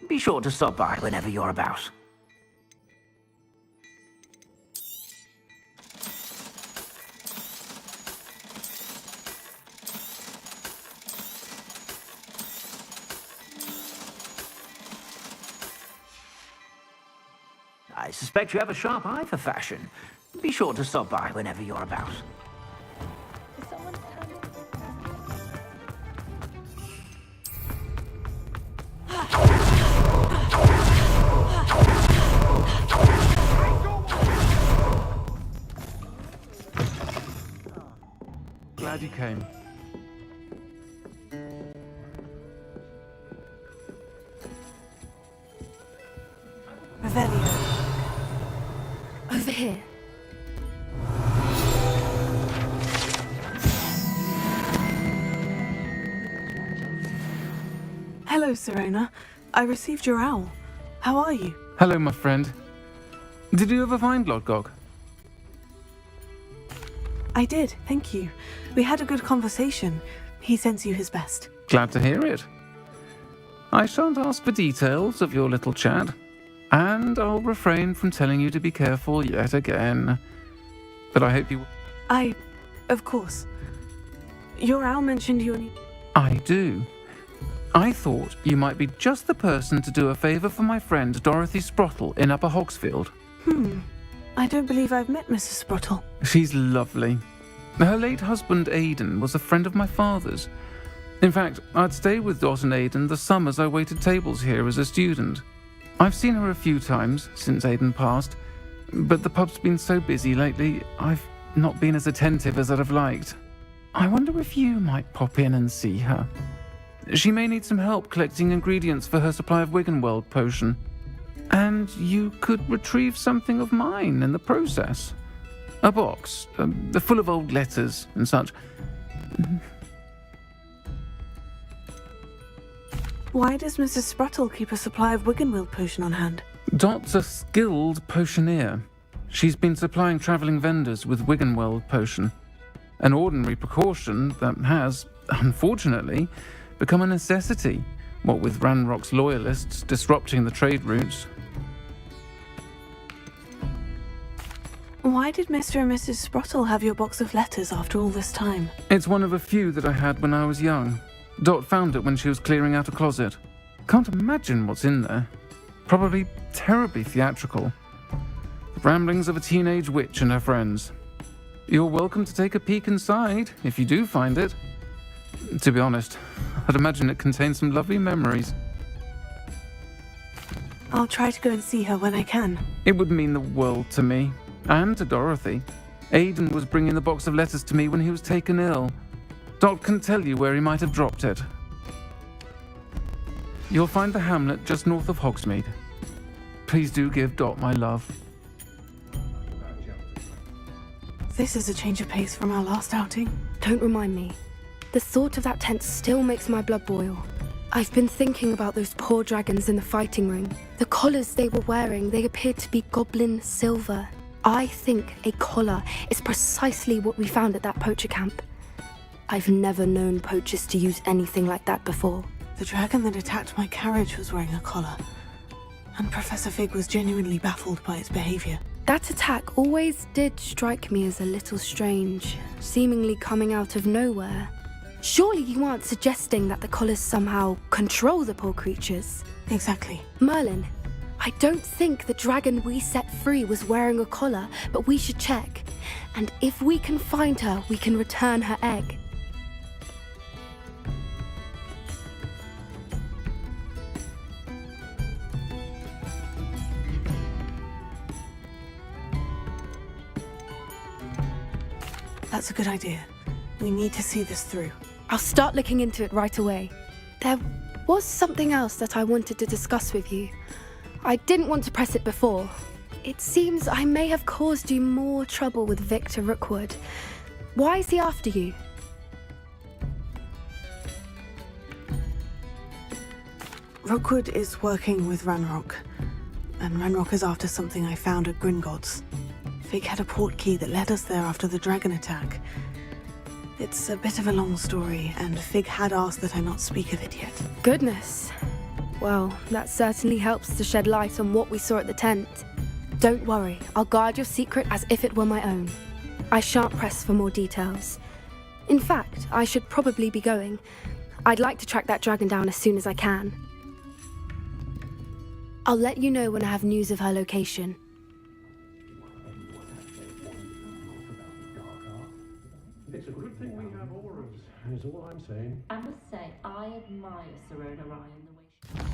Be sure to stop by whenever you're about. suspect you have a sharp eye for fashion. Be sure to stop by whenever you're about. Glad you came. Revelio. Over here. Hello, Serona. I received your owl. How are you? Hello, my friend. Did you ever find Lodgok? I did, thank you. We had a good conversation. He sends you his best. Glad to hear it. I shan't ask for details of your little chat, and I'll refrain from telling you to be careful yet again. But I hope you... Of course. Your owl mentioned your... I do. I thought you might be just the person to do a favour for my friend Dorothy Sprottle in Upper Hogsfield. I don't believe I've met Mrs. Sprottle. She's lovely. Her late husband Aidan was a friend of my father's. In fact, I'd stay with Dot and Aidan the summers I waited tables here as a student. I've seen her a few times since Aidan passed, but the pub's been so busy lately, I've not been as attentive as I'd have liked. I wonder if you might pop in and see her. She may need some help collecting ingredients for her supply of Wiggenweld potion. And you could retrieve something of mine in the process. A box, full of old letters and such. Why does Mrs. Sprottle keep a supply of Wiggenweld potion on hand? Dot's a skilled potioneer. She's been supplying travelling vendors with Wiggenweld potion. An ordinary precaution that has, unfortunately, become a necessity, what with Ranrock's loyalists disrupting the trade routes. Why did Mr. and Mrs. Sprottle have your box of letters after all this time? It's one of a few that I had when I was young. Dot found it when she was clearing out a closet. Can't imagine what's in there. Probably terribly theatrical. The ramblings of a teenage witch and her friends. You're welcome to take a peek inside, if you do find it. To be honest, I'd imagine it contains some lovely memories. I'll try to go and see her when I can. It would mean the world to me, and to Dorothy. Aidan was bringing the box of letters to me when he was taken ill. Dot can tell you where he might have dropped it. You'll find the hamlet just north of Hogsmeade. Please do give Dot my love. This is a change of pace from our last outing. Don't remind me. The thought of that tent still makes my blood boil. I've been thinking about those poor dragons in the fighting ring. The collars they were wearing, they appeared to be goblin silver. I think a collar is precisely what we found at that poacher camp. I've never known poachers to use anything like that before. The dragon that attacked my carriage was wearing a collar, and Professor Fig was genuinely baffled by its behavior. That attack always did strike me as a little strange, seemingly coming out of nowhere. Surely you aren't suggesting that the collars somehow control the poor creatures? Exactly. Merlin, I don't think the dragon we set free was wearing a collar, but we should check. And if we can find her, we can return her egg. That's a good idea. We need to see this through. I'll start looking into it right away. There was something else that I wanted to discuss with you. I didn't want to press it before. It seems I may have caused you more trouble with Victor Rookwood. Why is he after you? Rookwood is working with Ranrock, and Ranrock is after something I found at Gringotts. Fig had a portkey that led us there after the dragon attack. It's a bit of a long story, and Fig had asked that I not speak of it yet. Goodness. Well, that certainly helps to shed light on what we saw at the tent. Don't worry, I'll guard your secret as if it were my own. I shan't press for more details. In fact, I should probably be going. I'd like to track that dragon down as soon as I can. I'll let you know when I have news of her location. is all I'm saying. I must say, I admire Serona Ryan the way she...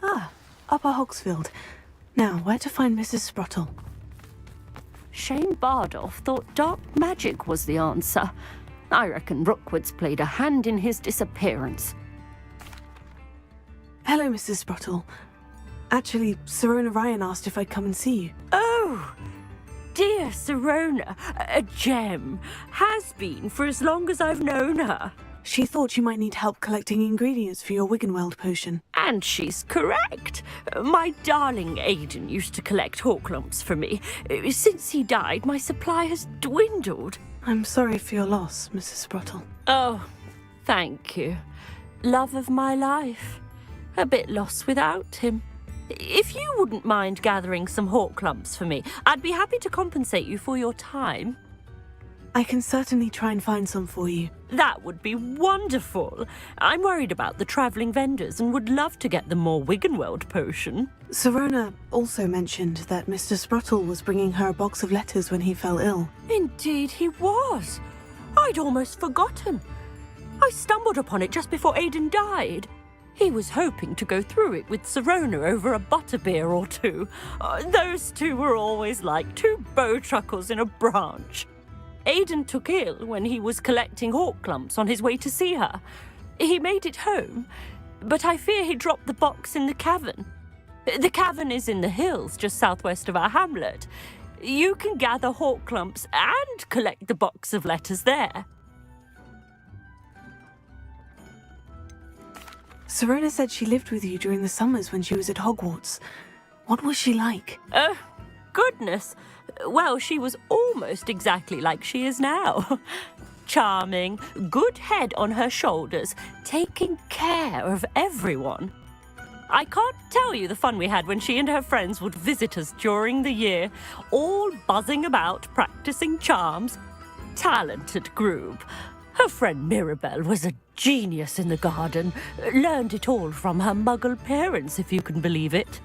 Ah, Upper Hogsfield. Now, where to find Mrs. Sprottle? Shane Bardolph thought dark magic was the answer. I reckon Rookwood's played a hand in his disappearance. Hello, Mrs. Sprottle. Actually, Serona Ryan asked if I'd come and see you. Oh, dear Serona, a gem. Has been for as long as I've known her. She thought you might need help collecting ingredients for your Wiggenweld potion. And she's correct. My darling Aidan used to collect hawklumps for me. Since he died, my supply has dwindled. I'm sorry for your loss, Mrs. Sprottle. Oh, thank you. Love of my life. A bit lost without him. If you wouldn't mind gathering some hawklumps for me, I'd be happy to compensate you for your time. I can certainly try and find some for you. That would be wonderful. I'm worried about the travelling vendors and would love to get them more Wiggenweld potion. Serona also mentioned that Mr. Sprottle was bringing her a box of letters when he fell ill. Indeed he was. I'd almost forgotten. I stumbled upon it just before Aidan died. He was hoping to go through it with Serona over a butterbeer or two. Those two were always like two bowtruckles in a branch. Aidan took ill when he was collecting hawklumps on his way to see her. He made it home, but I fear he dropped the box in the cavern. The cavern is in the hills just southwest of our hamlet. You can gather hawklumps and collect the box of letters there. Serona said she lived with you during the summers when she was at Hogwarts. What was she like? Oh, goodness. Well, she was almost exactly like she is now. Charming, good head on her shoulders, taking care of everyone. I can't tell you the fun we had when she and her friends would visit us during the year, all buzzing about, practicing charms. Talented group. Her friend Mirabelle was a genius in the garden. Learned it all from her muggle parents, if you can believe it.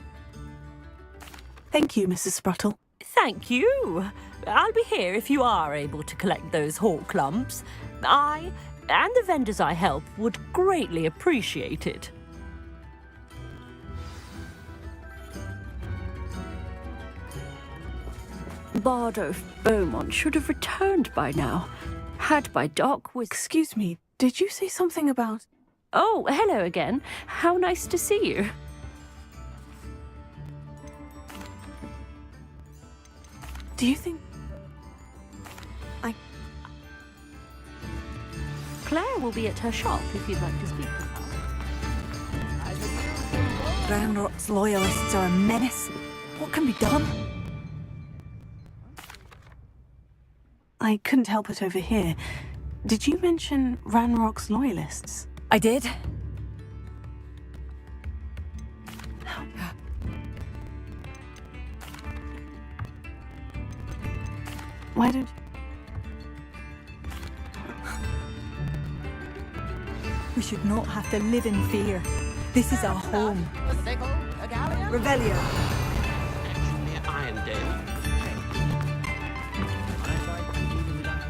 Thank you, Mrs. Sprottle. Thank you. I'll be here if you are able to collect those hawklumps. I and the vendors I help would greatly appreciate it. Bardolph Beaumont should have returned by now. Had my doc with... Excuse me, did you say something about... Oh, hello again. How nice to see you. Do you think... Claire will be at her shop if you'd like to speak with her. Ranrock's loyalists are a menace. What can be done? I couldn't help but overhear. Did you mention Ranrock's loyalists? I did. Why don't... We should not have to live in fear. This is our home. Revelio.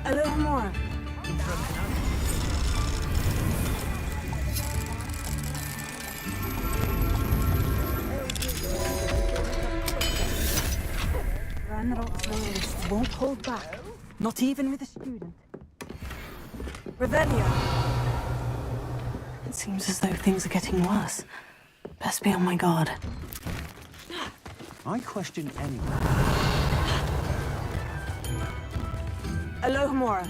Alohomora. Ranrock's loyalists won't hold back. Not even with a student. Revelio. It seems as though things are getting worse. Best be on my guard. I question anyone. Alohomora.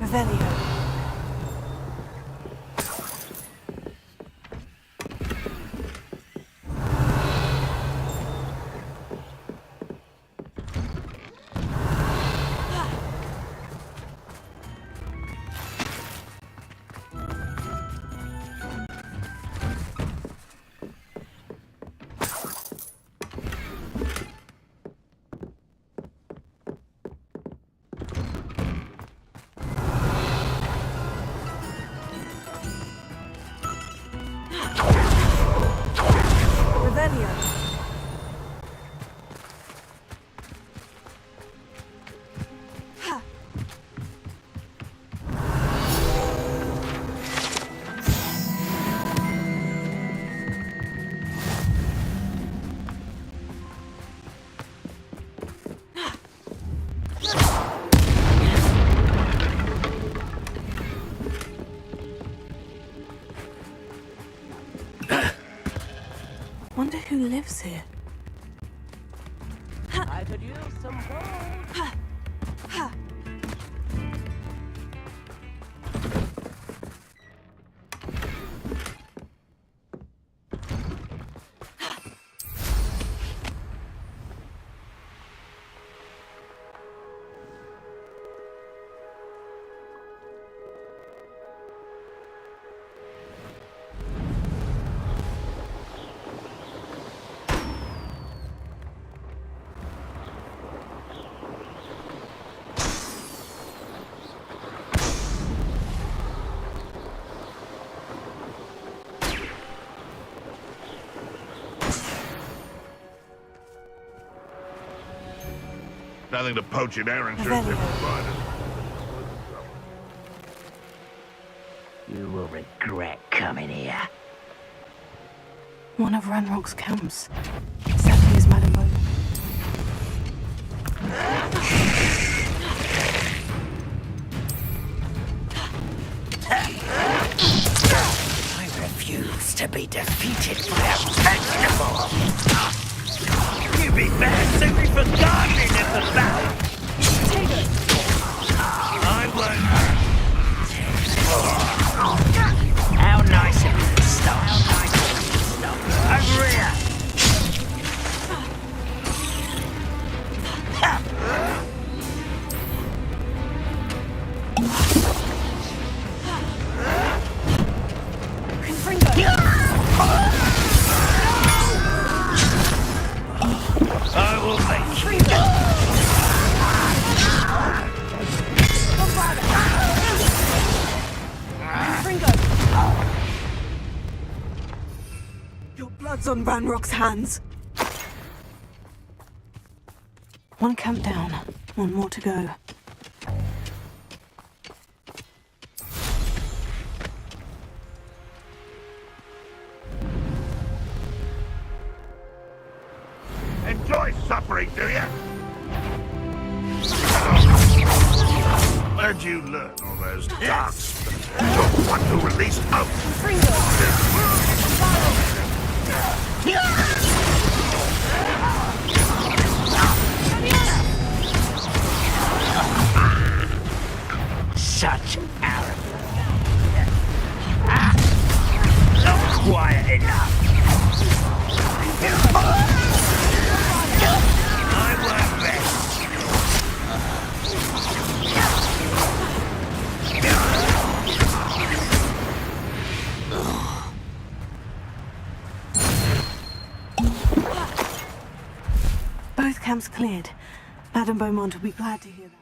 Revelio. Wonder who lives here. I could use some gold. Nothing to poach in air insurance if provided. You will regret coming here. One of Ranrock's camps. Exactly as Madame Beaumont. I refuse to be defeated by a vegetable. You'd be better suited for gardening than for battle. I won't. How nice of you to stop. Over here. I will make you. Your blood's on Ranrock's hands. One camp down, one more to go. Enjoy suffering, do you? Where'd you learn all those dark spells? You're the one who released Such arrogance. Not quiet enough. I won't rest. Both camps cleared. Madame Beaumont will be glad to hear that.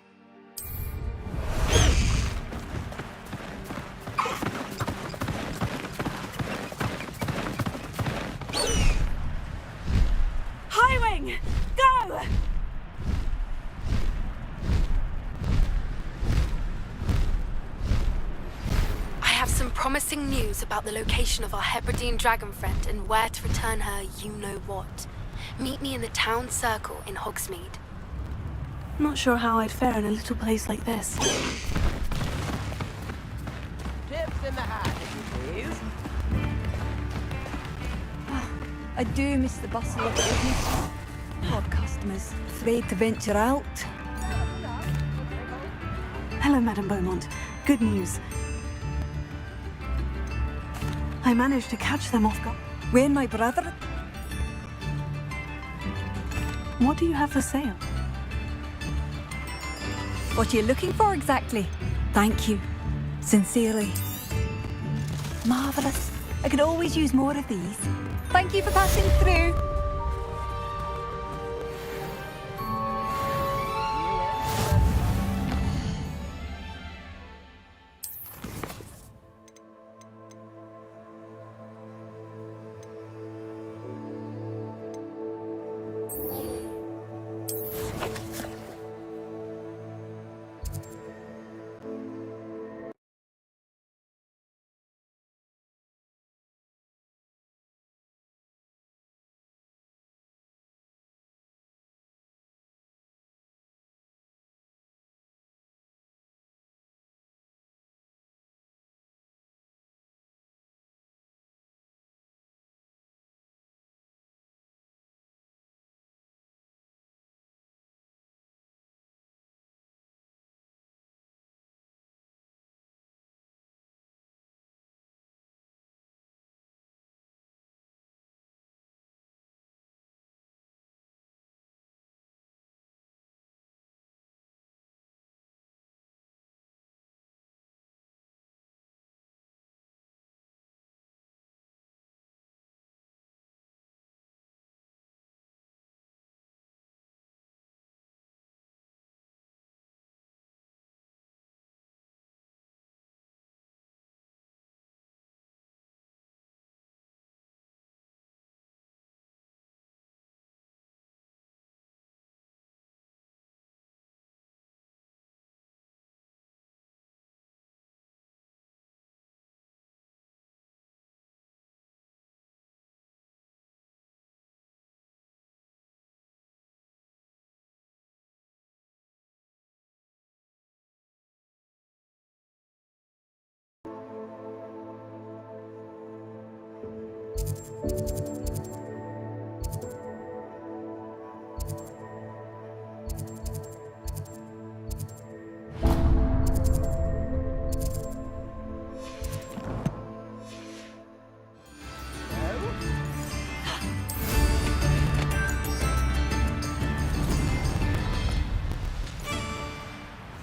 Highwing! Go! I have some promising news about the location of our Hebridean dragon friend and where to return her you-know-what. Meet me in the town circle in Hogsmeade. Not sure how I'd fare in a little place like this. Tips in the hat, if you please. I do miss the bustle of business. Odd customers, afraid to venture out. Hello, Madame Beaumont. Good news. I managed to catch them off guard. When my brother... What do you have for sale? What are you looking for exactly? Thank you. Sincerely. Marvellous. I could always use more of these. Thank you for passing through.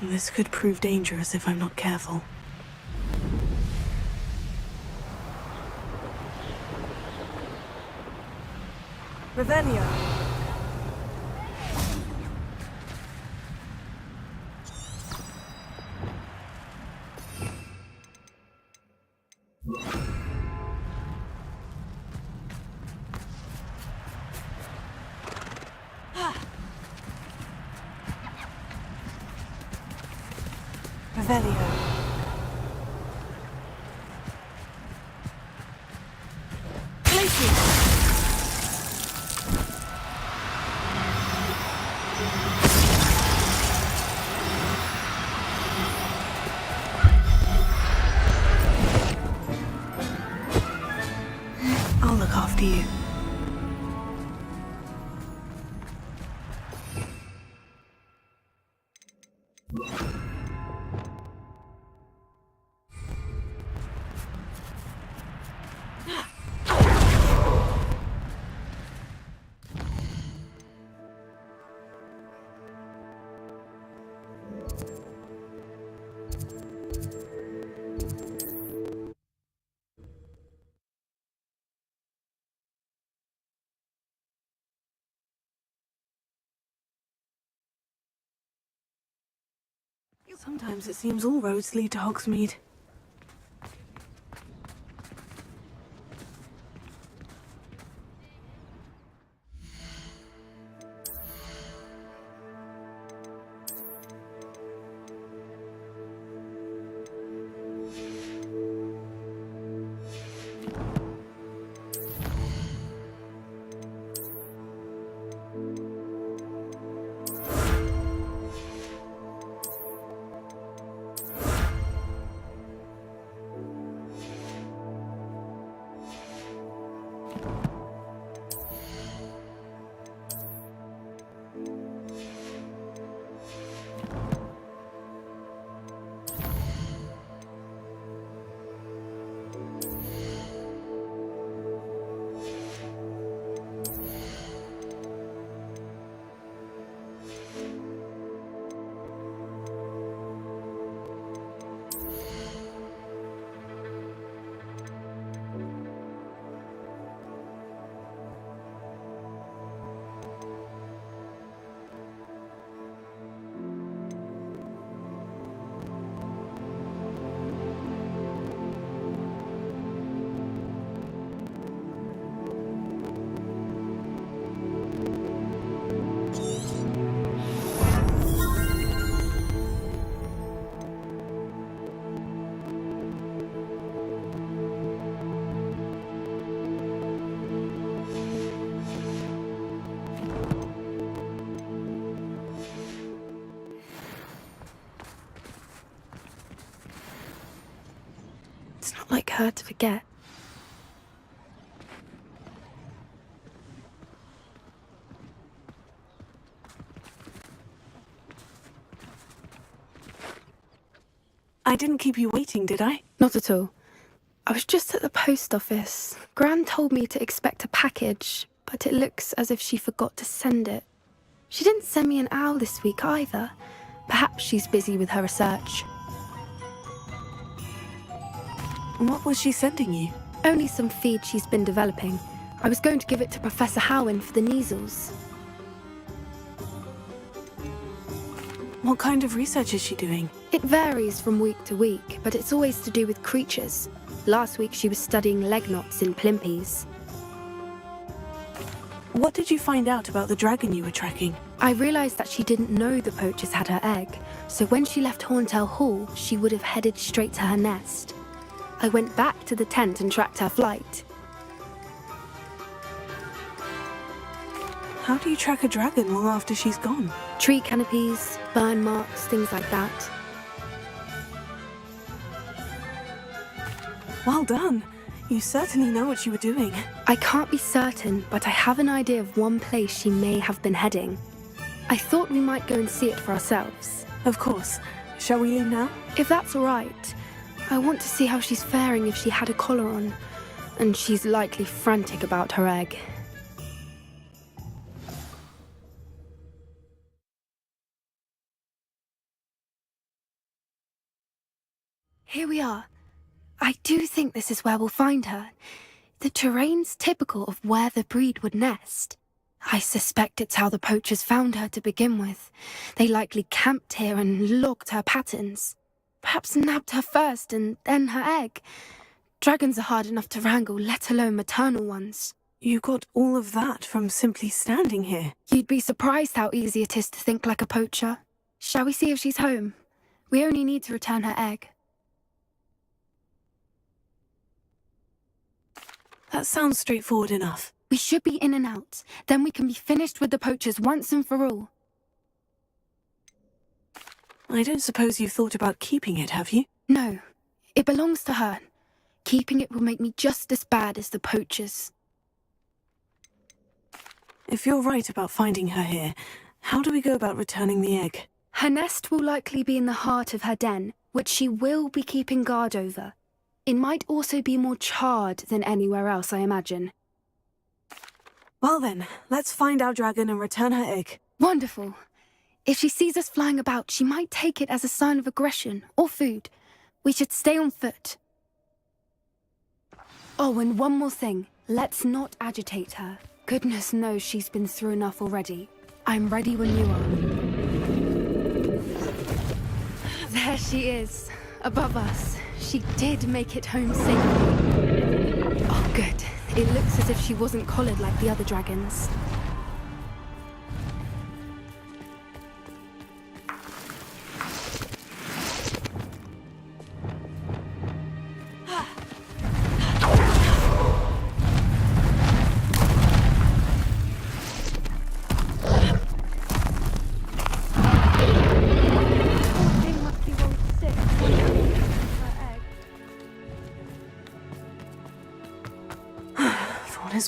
This could prove dangerous if I'm not careful. Revelio. Revelio. I'll look after you. Sometimes it seems all roads lead to Hogsmeade. like her to forget. I didn't keep you waiting, did I? Not at all. I was just at the post office. Gran told me to expect a package, but it looks as if she forgot to send it. She didn't send me an owl this week either. Perhaps she's busy with her research. What was she sending you? Only some feed she's been developing. I was going to give it to Professor Howen for the measles. What kind of research is she doing? It varies from week to week, but it's always to do with creatures. Last week she was studying leg knots in plimpies. What did you find out about the dragon you were tracking? I realized that she didn't know the poachers had her egg, so when she left Horntail Hall, she would have headed straight to her nest. I went back to the tent and tracked her flight. How do you track a dragon long after she's gone? Tree canopies, burn marks, things like that. Well done. You certainly know what you were doing. I can't be certain, but I have an idea of one place she may have been heading. I thought we might go and see it for ourselves. Of course. Shall we leave now? If that's all right. I want to see how she's faring if she had a collar on. And she's likely frantic about her egg. Here we are. I do think this is where we'll find her. The terrain's typical of where the breed would nest. I suspect it's how the poachers found her to begin with. They likely camped here and logged her patterns. Perhaps nabbed her first and then her egg. Dragons are hard enough to wrangle, let alone maternal ones. You got all of that from simply standing here. You'd be surprised how easy it is to think like a poacher. Shall we see if she's home? We only need to return her egg. That sounds straightforward enough. We should be in and out. Then we can be finished with the poachers once and for all. I don't suppose you've thought about keeping it, have you? No. It belongs to her. Keeping it will make me just as bad as the poachers. If you're right about finding her here, how do we go about returning the egg? Her nest will likely be in the heart of her den, which she will be keeping guard over. It might also be more charred than anywhere else, I imagine. Well then, let's find our dragon and return her egg. Wonderful. If she sees us flying about, she might take it as a sign of aggression or food. We should stay on foot. Oh, and one more thing. Let's not agitate her. Goodness knows she's been through enough already. I'm ready when you are. There she is, above us. She did make it home safely. Oh, good. It looks as if she wasn't collared like the other dragons.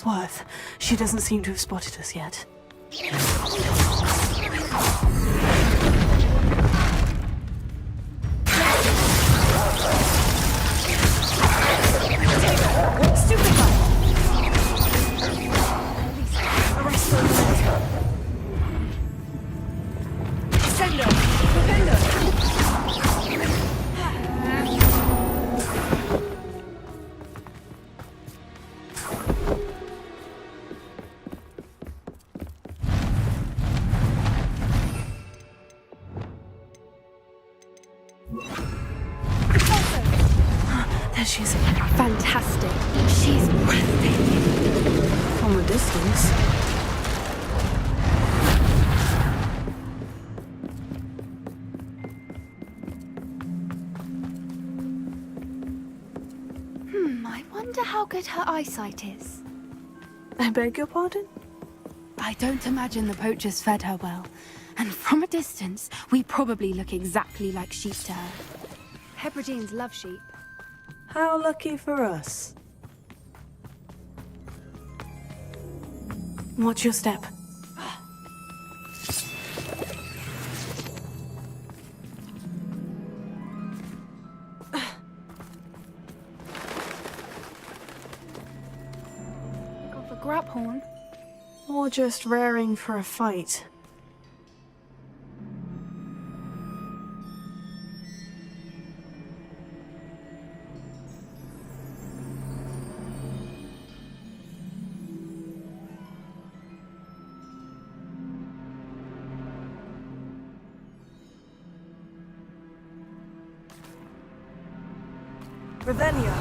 Worth. She doesn't seem to have spotted us yet. There she is. Fantastic. She's breathtaking. From a distance. I wonder how good her eyesight is. I beg your pardon? I don't imagine the poachers fed her well. And from a distance, we probably look exactly like sheep to her. Hebrideans love sheep. How lucky for us. Watch your step. Got the grab horn. Or just raring for a fight. Revelio.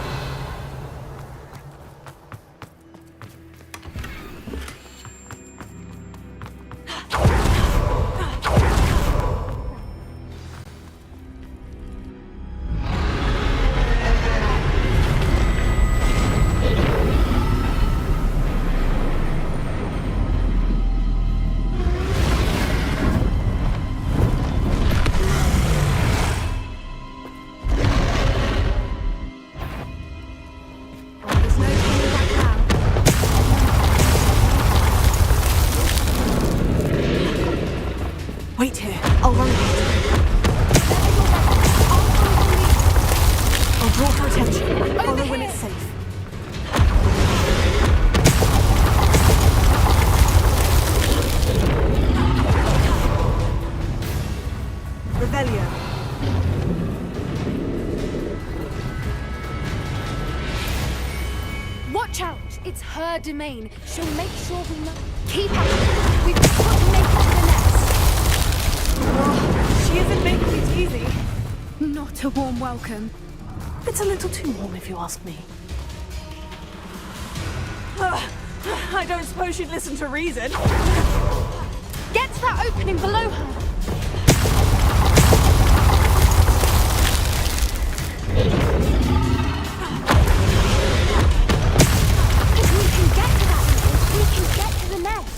Wait here. I'll run. I'll draw her attention. Follow when it's safe. Revelio. Watch out! It's her domain. She'll make sure we know. Keep up. We've got to make it to the nest. She isn't making it easy. Not a warm welcome. It's a little too warm if you ask me. I don't suppose she'd listen to reason. Get to that opening below her. If we can get to that opening, we can get to the nest.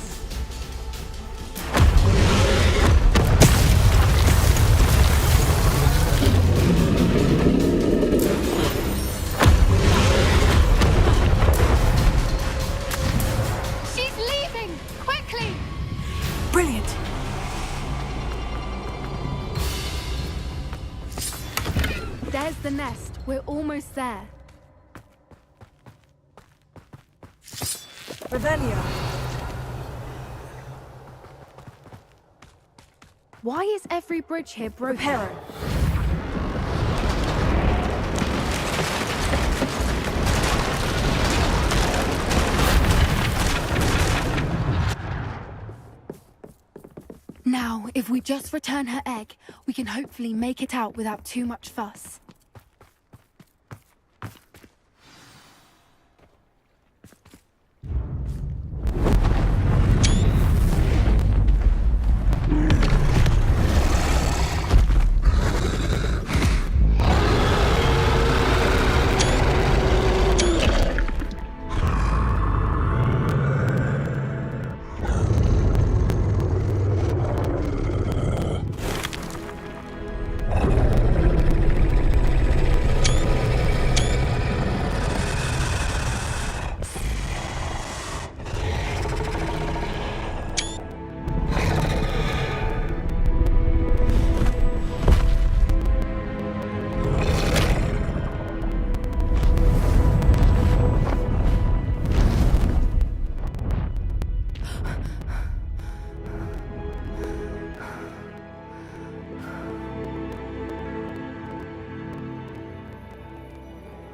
She's leaving! Quickly! Brilliant. There's the nest. We're almost there. Revelio. Why is every bridge here broken? Reparo. Now, if we just return her egg, we can hopefully make it out without too much fuss.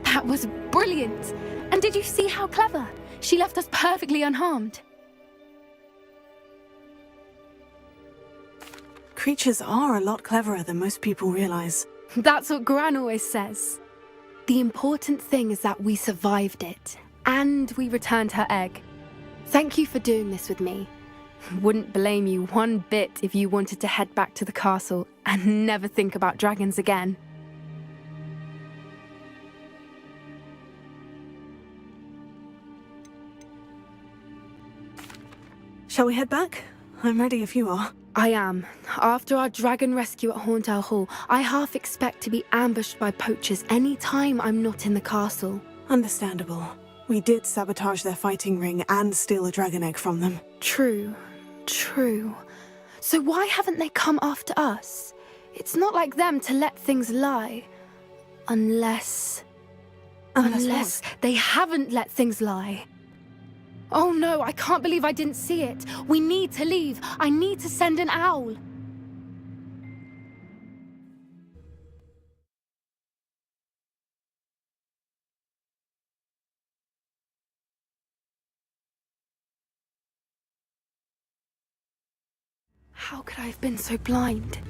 That was brilliant! And did you see how clever? She left us perfectly unharmed. Creatures are a lot cleverer than most people realize. That's what Gran always says. The important thing is that we survived it, and we returned her egg. Thank you for doing this with me. Wouldn't blame you one bit if you wanted to head back to the castle and never think about dragons again. Shall we head back? I'm ready if you are. I am. After our dragon rescue at Hauntow Hall, I half expect to be ambushed by poachers any time I'm not in the castle. Understandable. We did sabotage their fighting ring and steal a dragon egg from them. True. So why haven't they come after us? It's not like them to let things lie. Unless they haven't let things lie. Oh no, I can't believe I didn't see it. We need to leave. I need to send an owl. How could I have been so blind?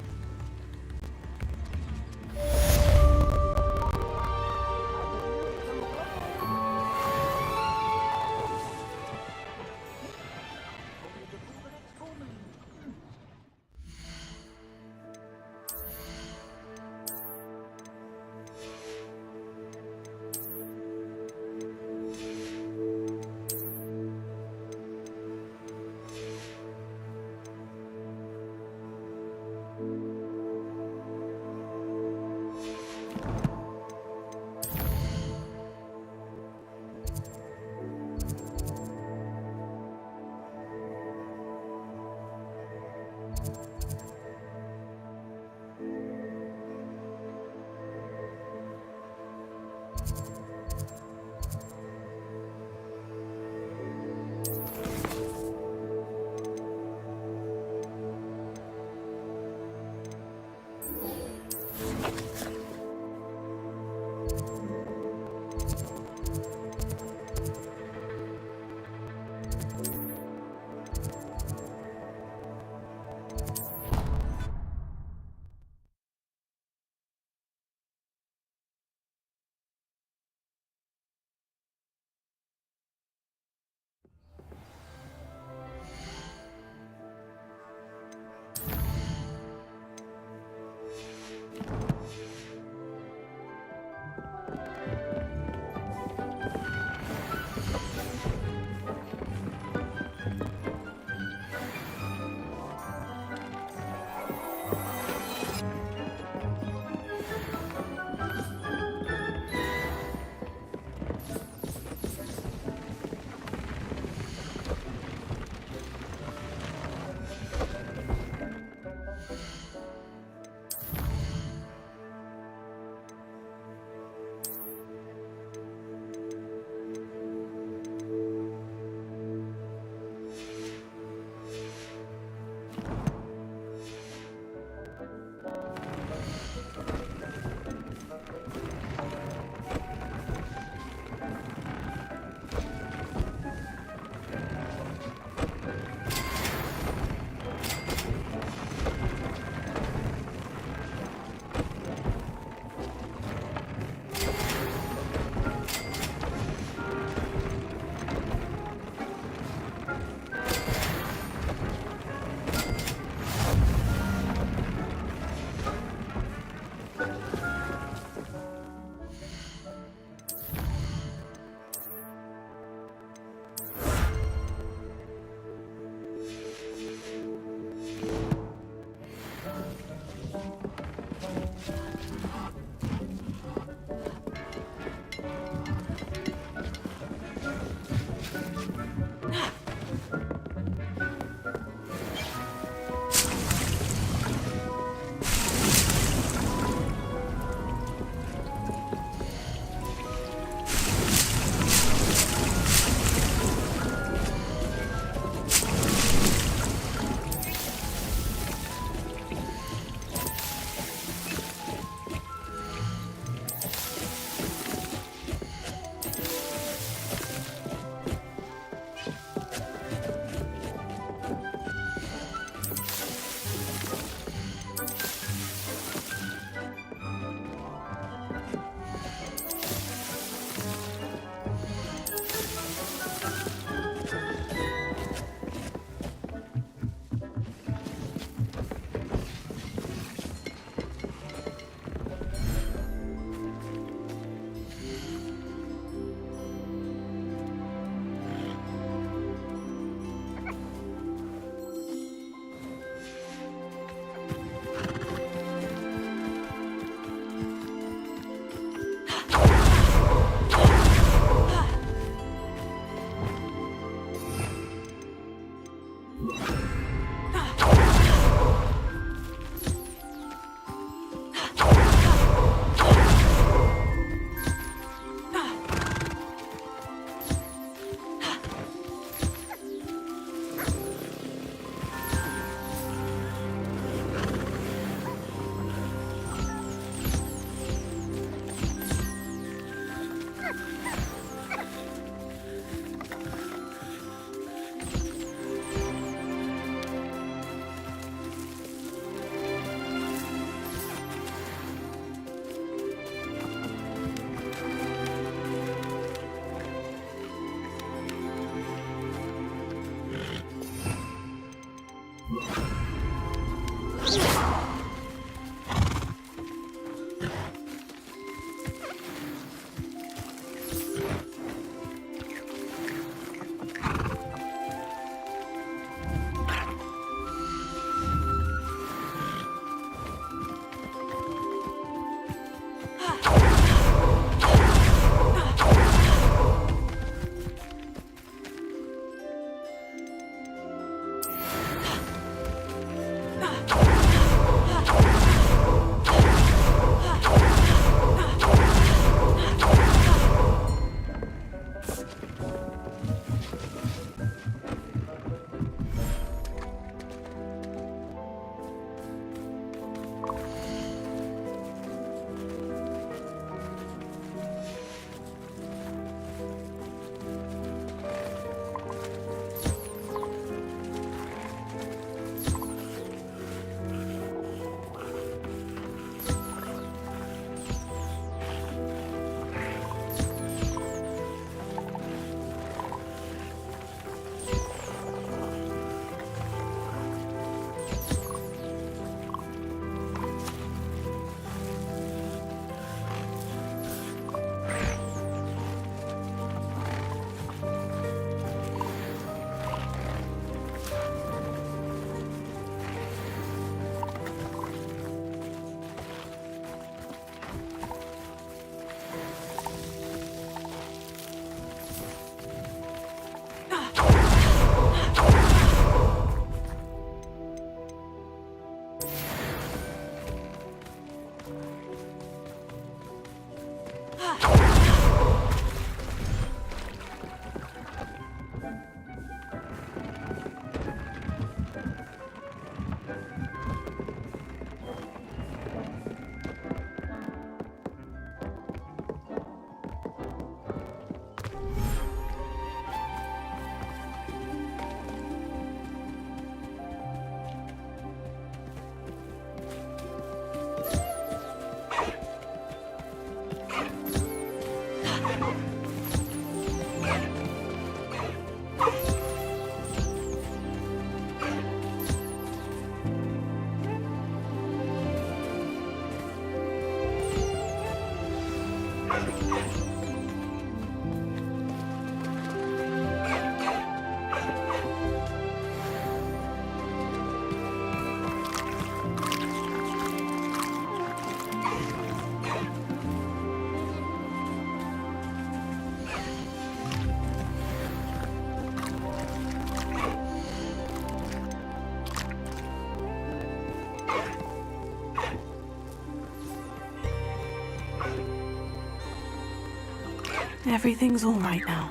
Everything's all right now.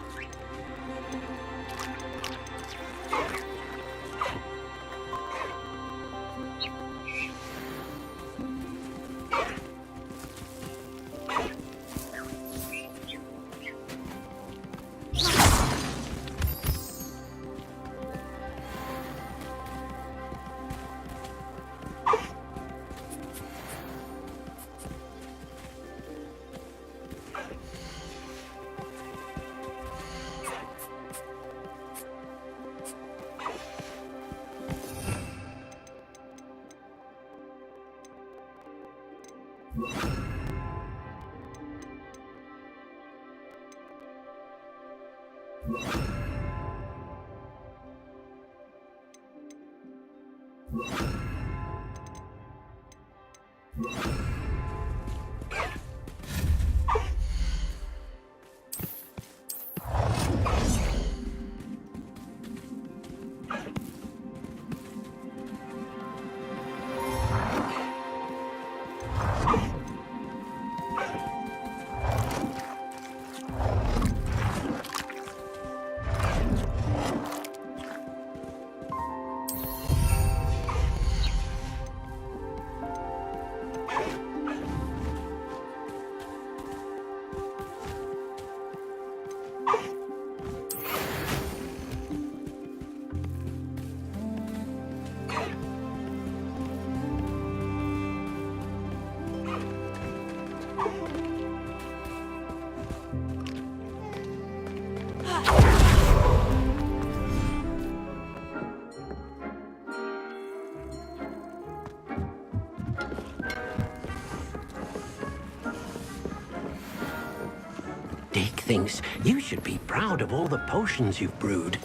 Deke thinks you should be proud of all the potions you've brewed.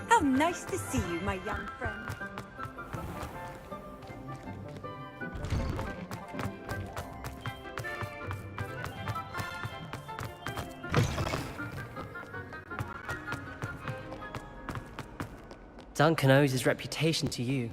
How nice to see you, my young friend. Duncan owes his reputation to you.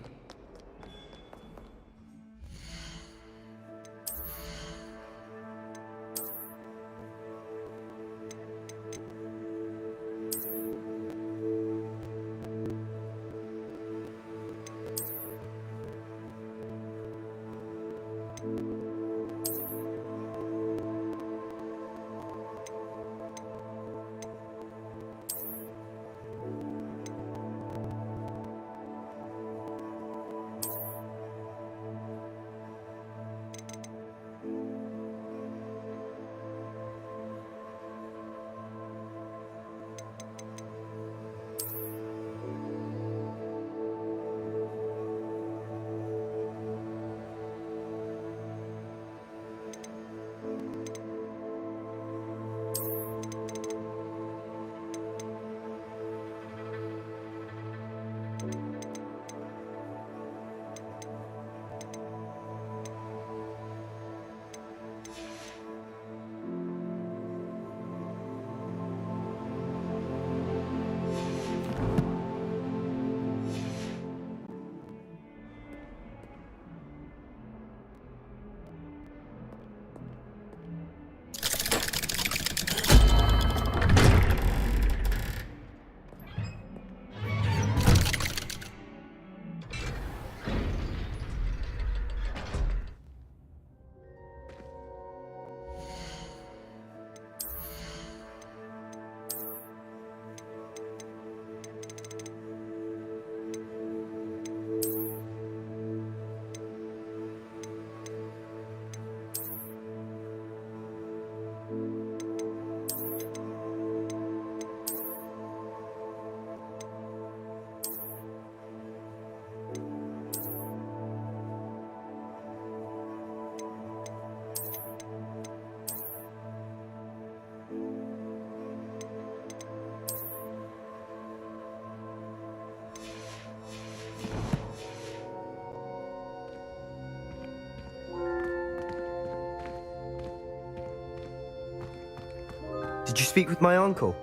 Did you speak with my uncle?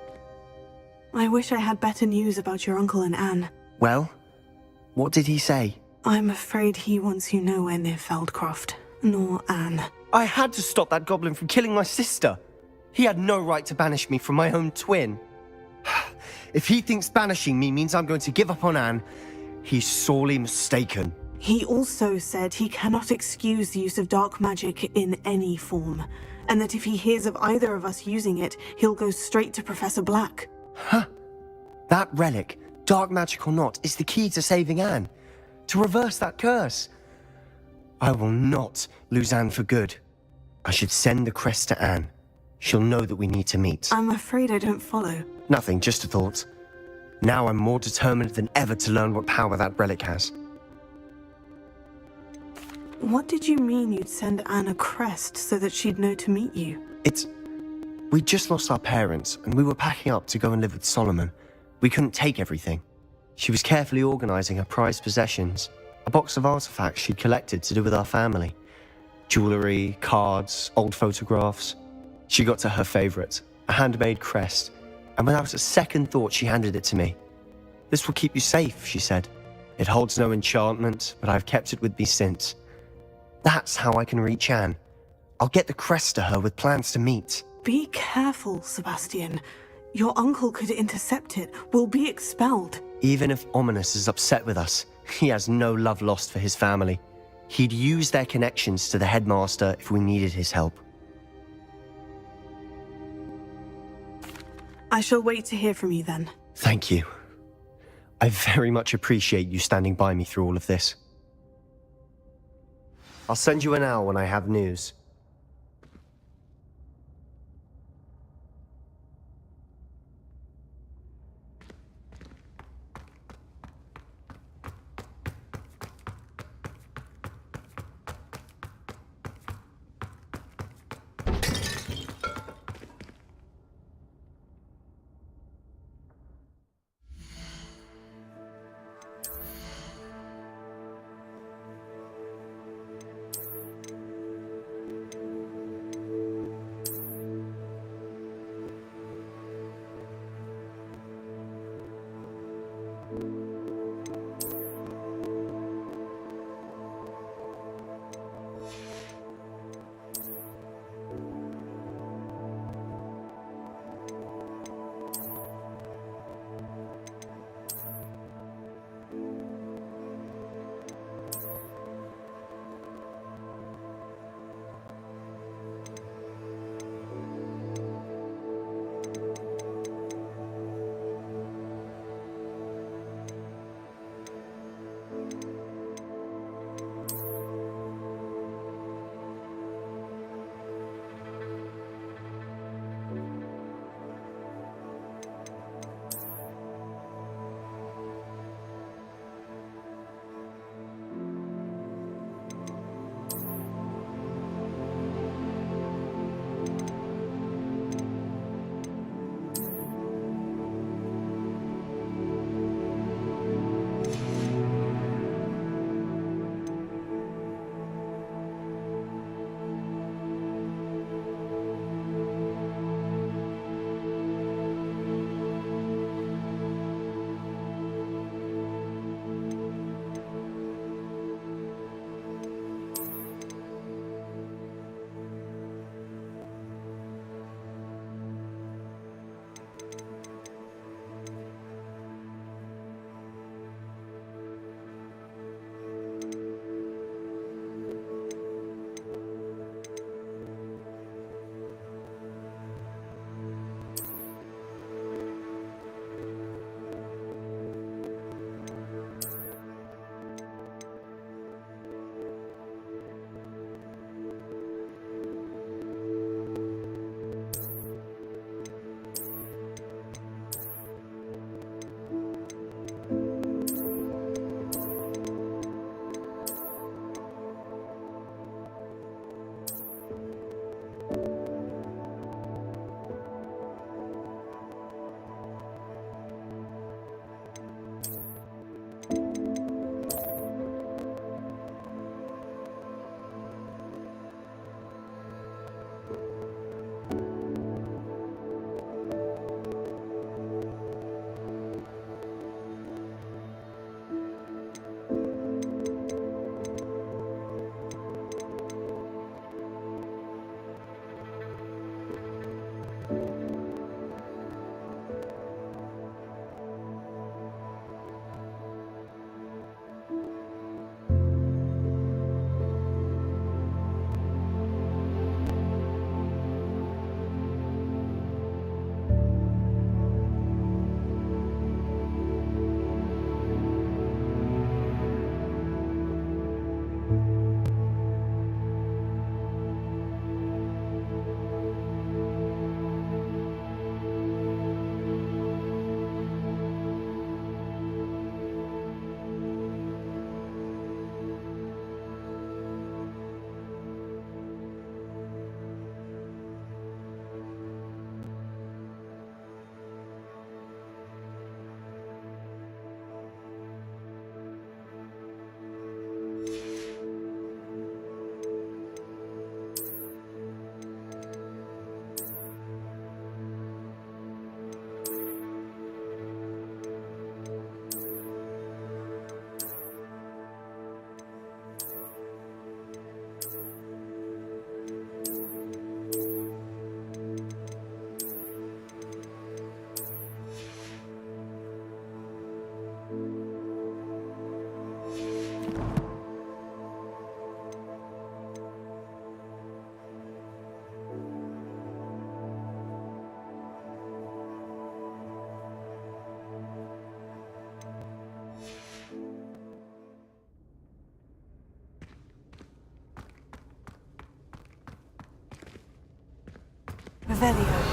I wish I had better news about your uncle and Anne. Well, what did he say? I'm afraid he wants you nowhere near Feldcroft, nor Anne. I had to stop that goblin from killing my sister. He had no right to banish me from my own twin. If he thinks banishing me means I'm going to give up on Anne, he's sorely mistaken. He also said he cannot excuse the use of dark magic in any form, and that if he hears of either of us using it, he'll go straight to Professor Black. Huh? That relic, dark magic or not, is the key to saving Anne. To reverse that curse. I will not lose Anne for good. I should send the crest to Anne. She'll know that we need to meet. I'm afraid I don't follow. Nothing, just a thought. Now I'm more determined than ever to learn what power that relic has. What did you mean you'd send Anne a crest so that she'd know to meet you? We'd just lost our parents, and we were packing up to go and live with Solomon. We couldn't take everything. She was carefully organizing her prized possessions, a box of artifacts she'd collected to do with our family. Jewelry, cards, old photographs. She got to her favorite, a handmade crest, and without a second thought she handed it to me. "This will keep you safe," she said. "It holds no enchantment, but I've kept it with me since. That's how I can reach Anne. I'll get the crest to her with plans to meet." Be careful, Sebastian. Your uncle could intercept it. We'll be expelled. Even if Ominous is upset with us, he has no love lost for his family. He'd use their connections to the headmaster if we needed his help. I shall wait to hear from you then. Thank you. I very much appreciate you standing by me through all of this. I'll send you an owl when I have news. Revelio.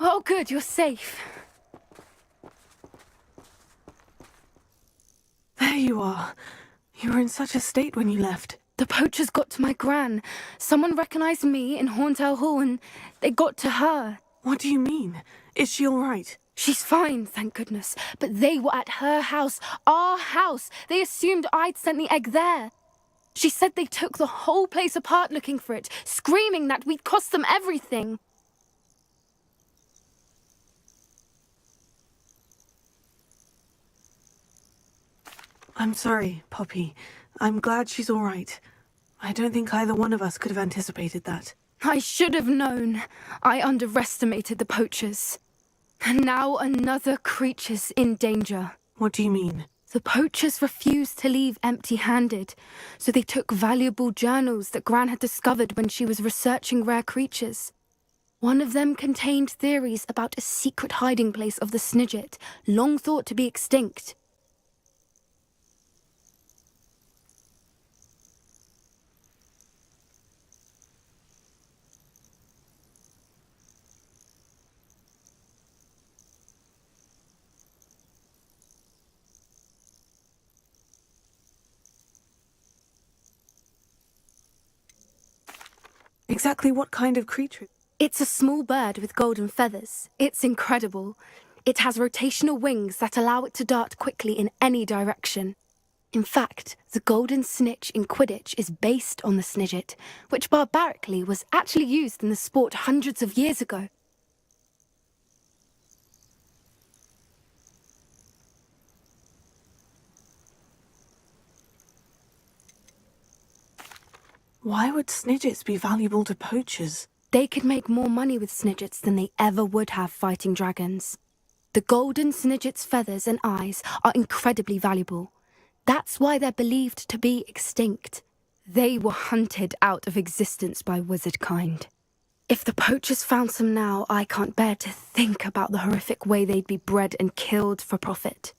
Oh, good, you're safe. There you are. You were in such a state when you left. The poachers got to my gran. Someone recognized me in Horntail Hall and they got to her. What do you mean? Is she all right? She's fine, thank goodness. But they were at her house, our house. They assumed I'd sent the egg there. She said they took the whole place apart looking for it, screaming that we'd cost them everything. I'm sorry, Poppy. I'm glad she's all right. I don't think either one of us could have anticipated that. I should have known. I underestimated the poachers. And now another creature's in danger. What do you mean? The poachers refused to leave empty-handed, so they took valuable journals that Gran had discovered when she was researching rare creatures. One of them contained theories about a secret hiding place of the Snidget, long thought to be extinct. Exactly what kind of creature? It's a small bird with golden feathers. It's incredible. It has rotational wings that allow it to dart quickly in any direction. In fact, the golden snitch in Quidditch is based on the Snidget, which barbarically was actually used in the sport hundreds of years ago. Why would Snidgets be valuable to poachers? They could make more money with Snidgets than they ever would have fighting dragons. The golden Snidget's feathers and eyes are incredibly valuable. That's why they're believed to be extinct. They were hunted out of existence by wizard kind. If the poachers found some now, I can't bear to think about the horrific way they'd be bred and killed for profit.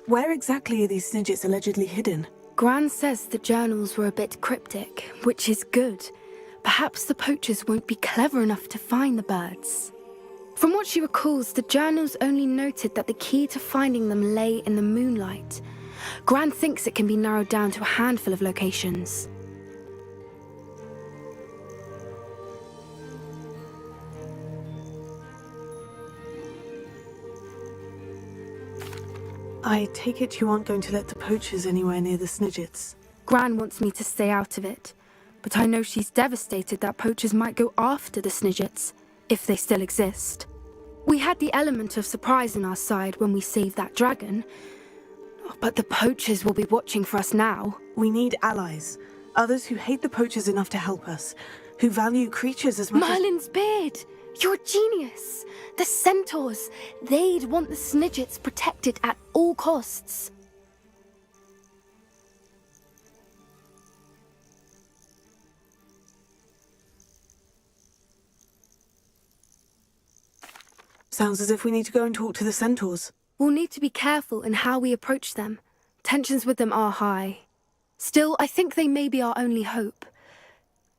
Where exactly are these Snidgets allegedly hidden? Gran says the journals were a bit cryptic, which is good. Perhaps the poachers won't be clever enough to find the birds. From what she recalls, the journals only noted that the key to finding them lay in the moonlight. Gran thinks it can be narrowed down to a handful of locations. I take it you aren't going to let the poachers anywhere near the Snidgets. Gran wants me to stay out of it, but I know she's devastated that poachers might go after the Snidgets, if they still exist. We had the element of surprise on our side when we saved that dragon, but the poachers will be watching for us now. We need allies. Others who hate the poachers enough to help us, who value creatures as much Merlin's beard! You're a genius! The centaurs! They'd want the Snidgets protected at all costs. Sounds as if we need to go and talk to the centaurs. We'll need to be careful in how we approach them. Tensions with them are high. Still, I think they may be our only hope.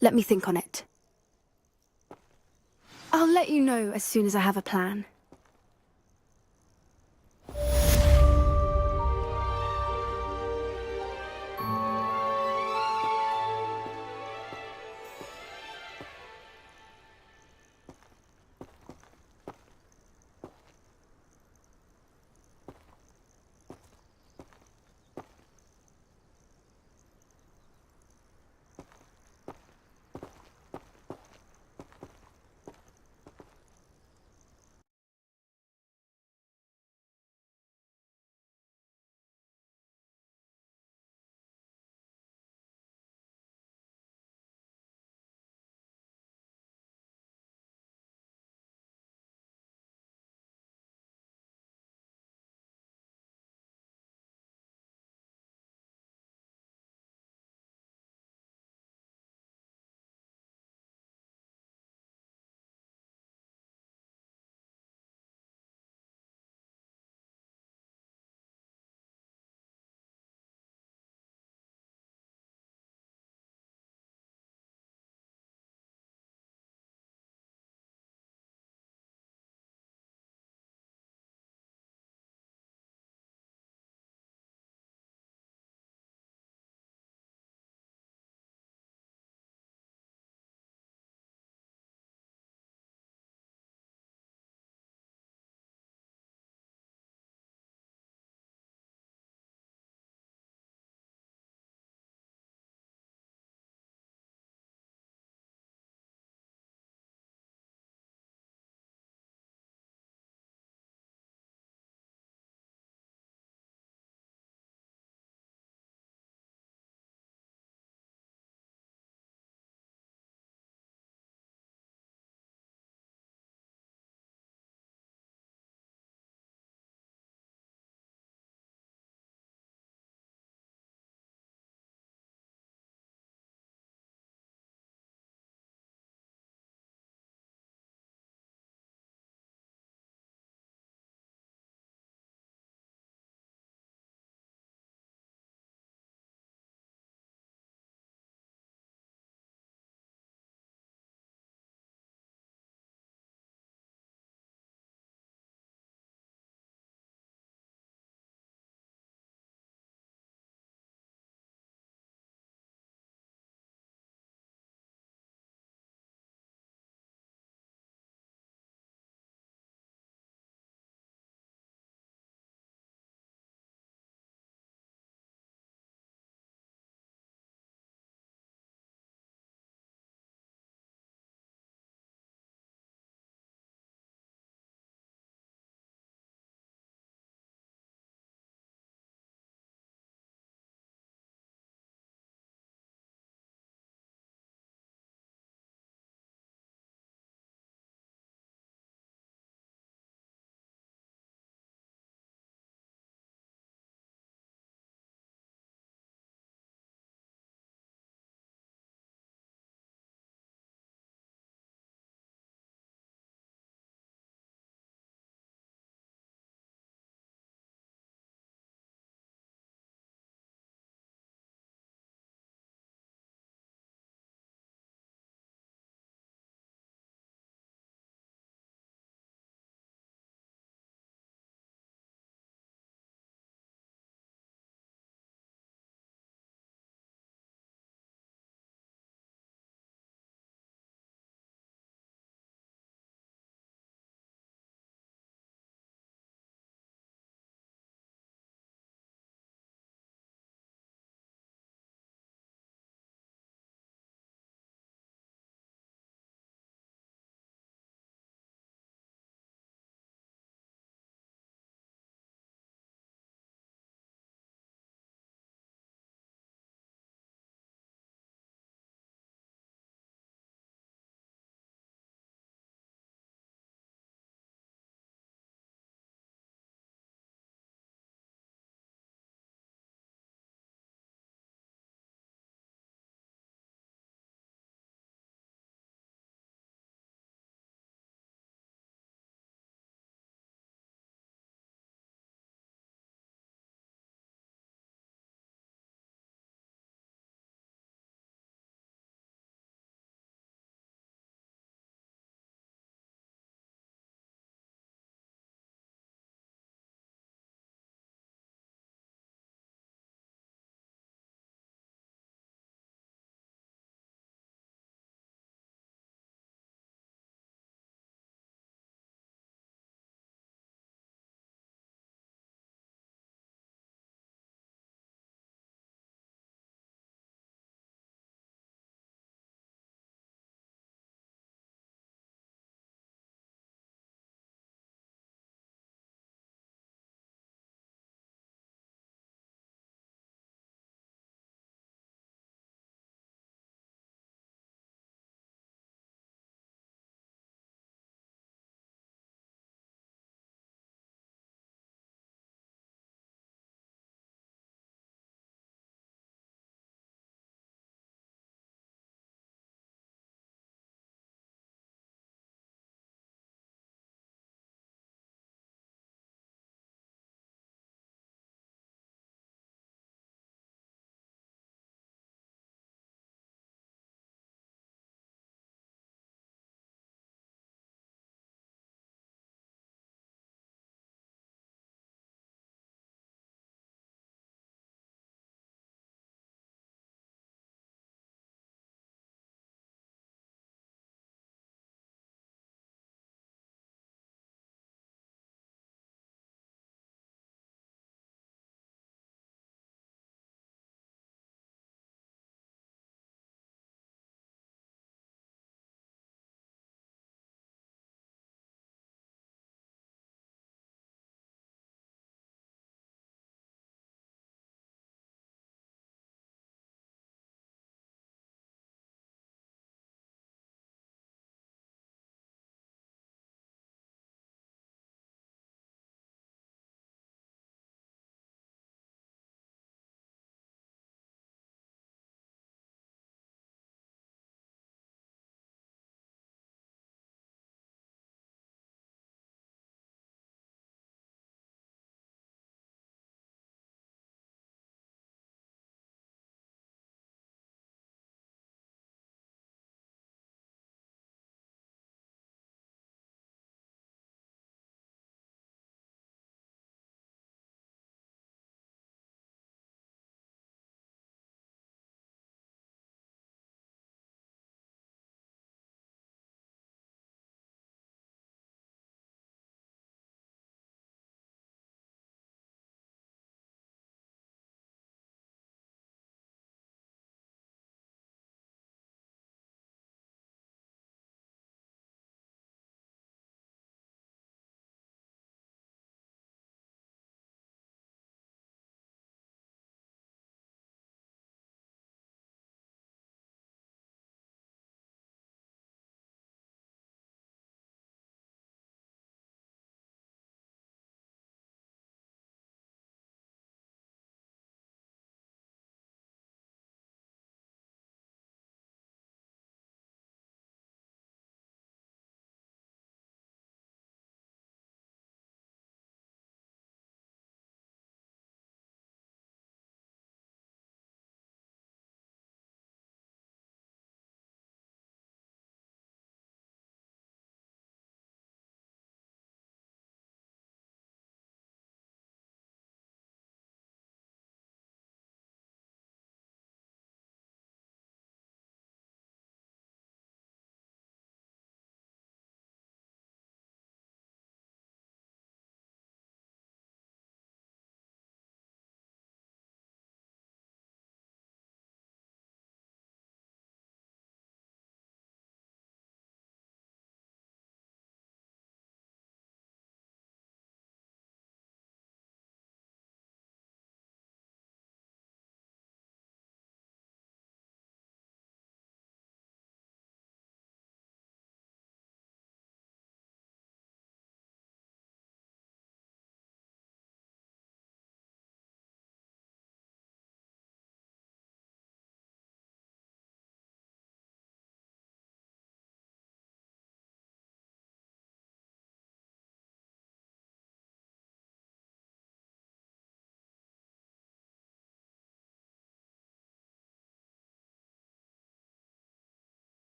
Let me think on it. I'll let you know as soon as I have a plan.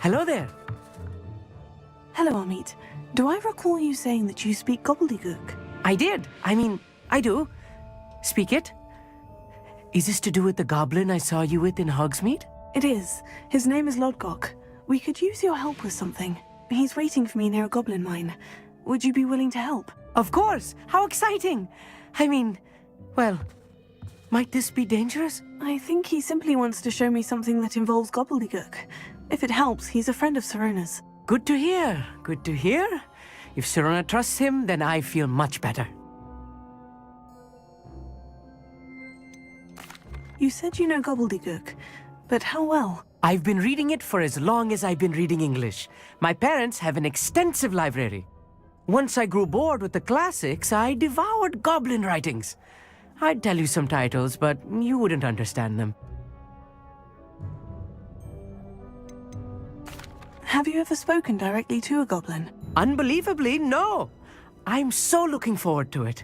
Hello there. Hello, Amit. Do I recall you saying that you speak gobbledygook? I did. I do. Speak it. Is this to do with the goblin I saw you with in Hogsmeade? It is. His name is Lodgok. We could use your help with something. He's waiting for me near a goblin mine. Would you be willing to help? Of course! How exciting! Well, might this be dangerous? I think he simply wants to show me something that involves gobbledygook. If it helps, he's a friend of Sirona's. Good to hear. Good to hear. If Sirona trusts him, then I feel much better. You said you know gobbledygook, but how well? I've been reading it for as long as I've been reading English. My parents have an extensive library. Once I grew bored with the classics, I devoured goblin writings. I'd tell you some titles, but you wouldn't understand them. Have you ever spoken directly to a goblin? Unbelievably, no. I'm so looking forward to it.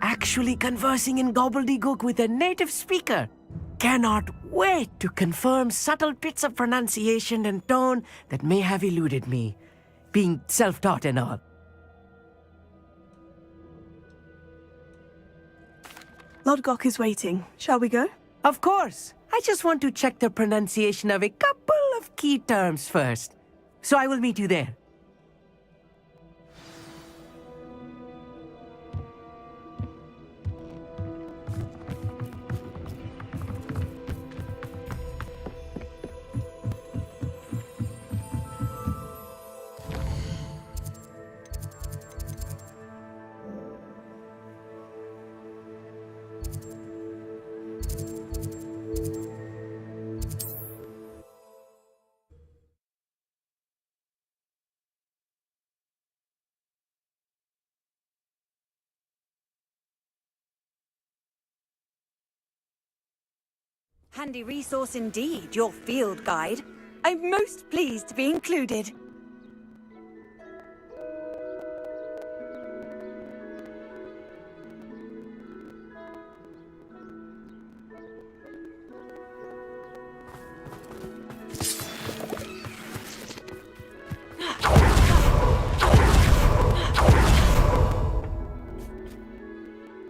Actually conversing in gobbledygook with a native speaker. Cannot wait to confirm subtle bits of pronunciation and tone that may have eluded me, being self-taught and all. Lodgok is waiting. Shall we go? Of course. I just want to check the pronunciation of a couple of key terms first. So I will meet you there. Handy resource indeed, your field guide. I'm most pleased to be included.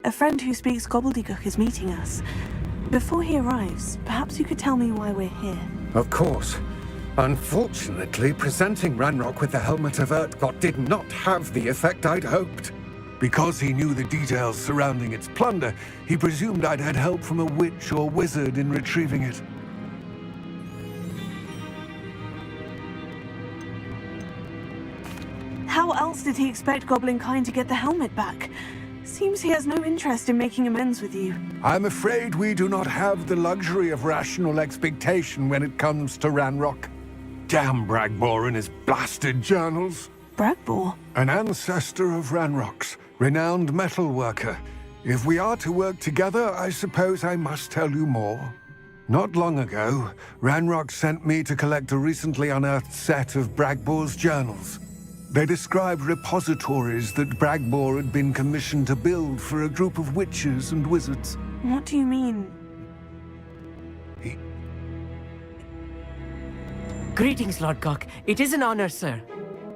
A friend who speaks gobbledygook is meeting us. Before he arrives, perhaps you could tell me why we're here. Of course. Unfortunately, presenting Ranrock with the Helmet of Urtkot did not have the effect I'd hoped. Because he knew the details surrounding its plunder, he presumed I'd had help from a witch or wizard in retrieving it. How else did he expect Goblinkind to get the helmet back? Seems he has no interest in making amends with you. I'm afraid we do not have the luxury of rational expectation when it comes to Ranrock. Damn Bragbor and his blasted journals. Bragbor? An ancestor of Ranrock's, renowned metal worker. If we are to work together, I suppose I must tell you more. Not long ago, Ranrock sent me to collect a recently unearthed set of Bragbor's journals. They described repositories that Bragbor had been commissioned to build for a group of witches and wizards. What do you mean? Greetings, Lodgok. It is an honor, sir.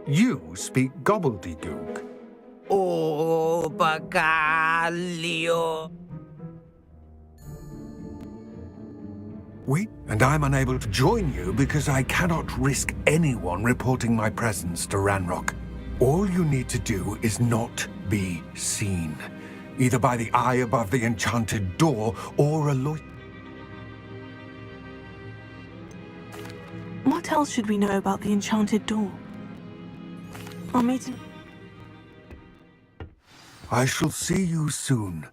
You speak gobbledygook. Oh, Bagalio. And I'm unable to join you because I cannot risk anyone reporting my presence to Ranrock. All you need to do is not be seen, either by the eye above the enchanted door or a loiter. What else should we know about the enchanted door? I'll meet him. I shall see you soon.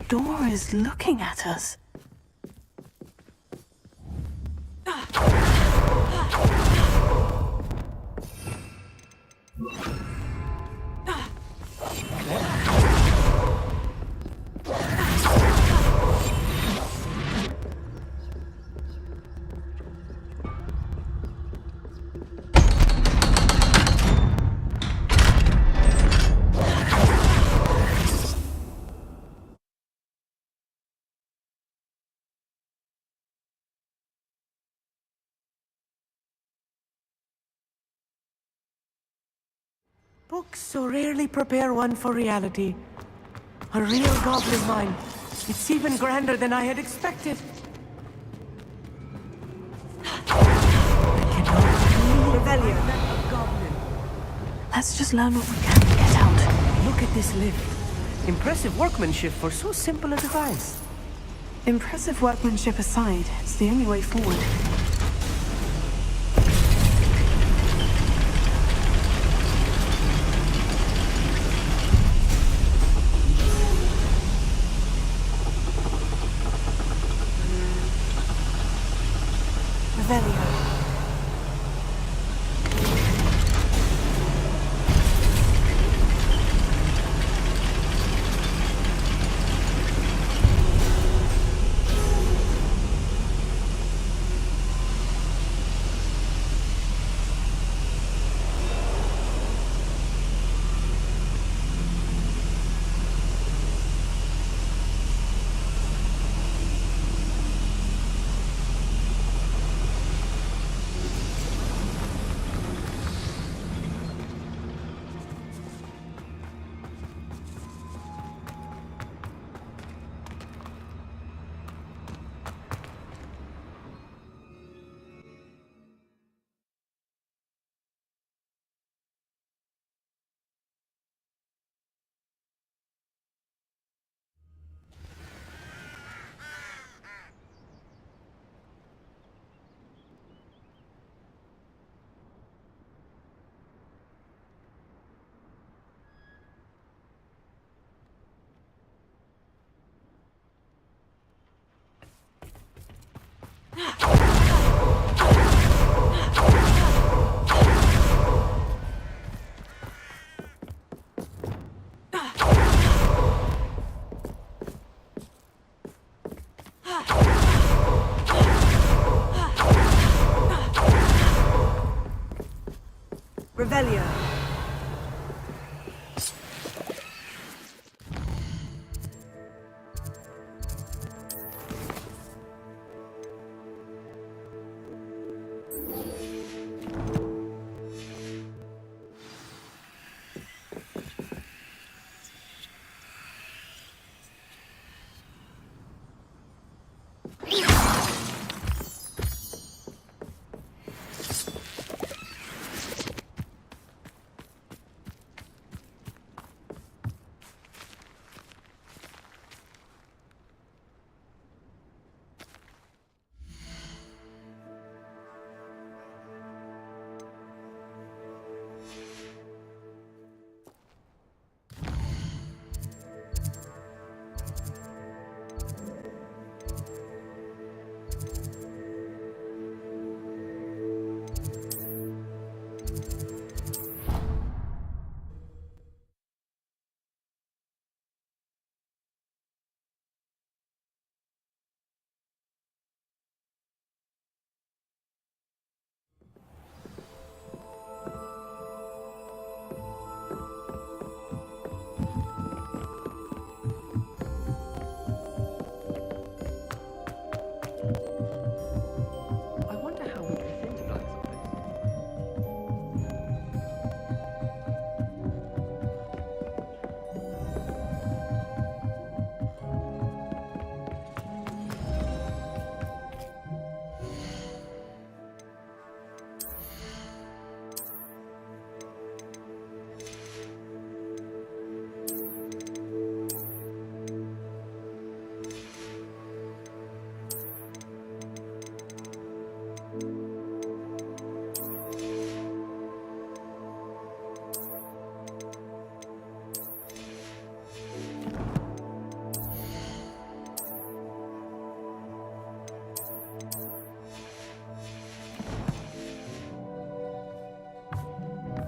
door is looking at us. Books so rarely prepare one for reality. A real goblin mine. It's even grander than I had expected. Revelio. A goblin. Let's just learn what we can and get out. Look at this lift. Impressive workmanship for so simple a device. Impressive workmanship aside, it's the only way forward. Revelio. Revelio.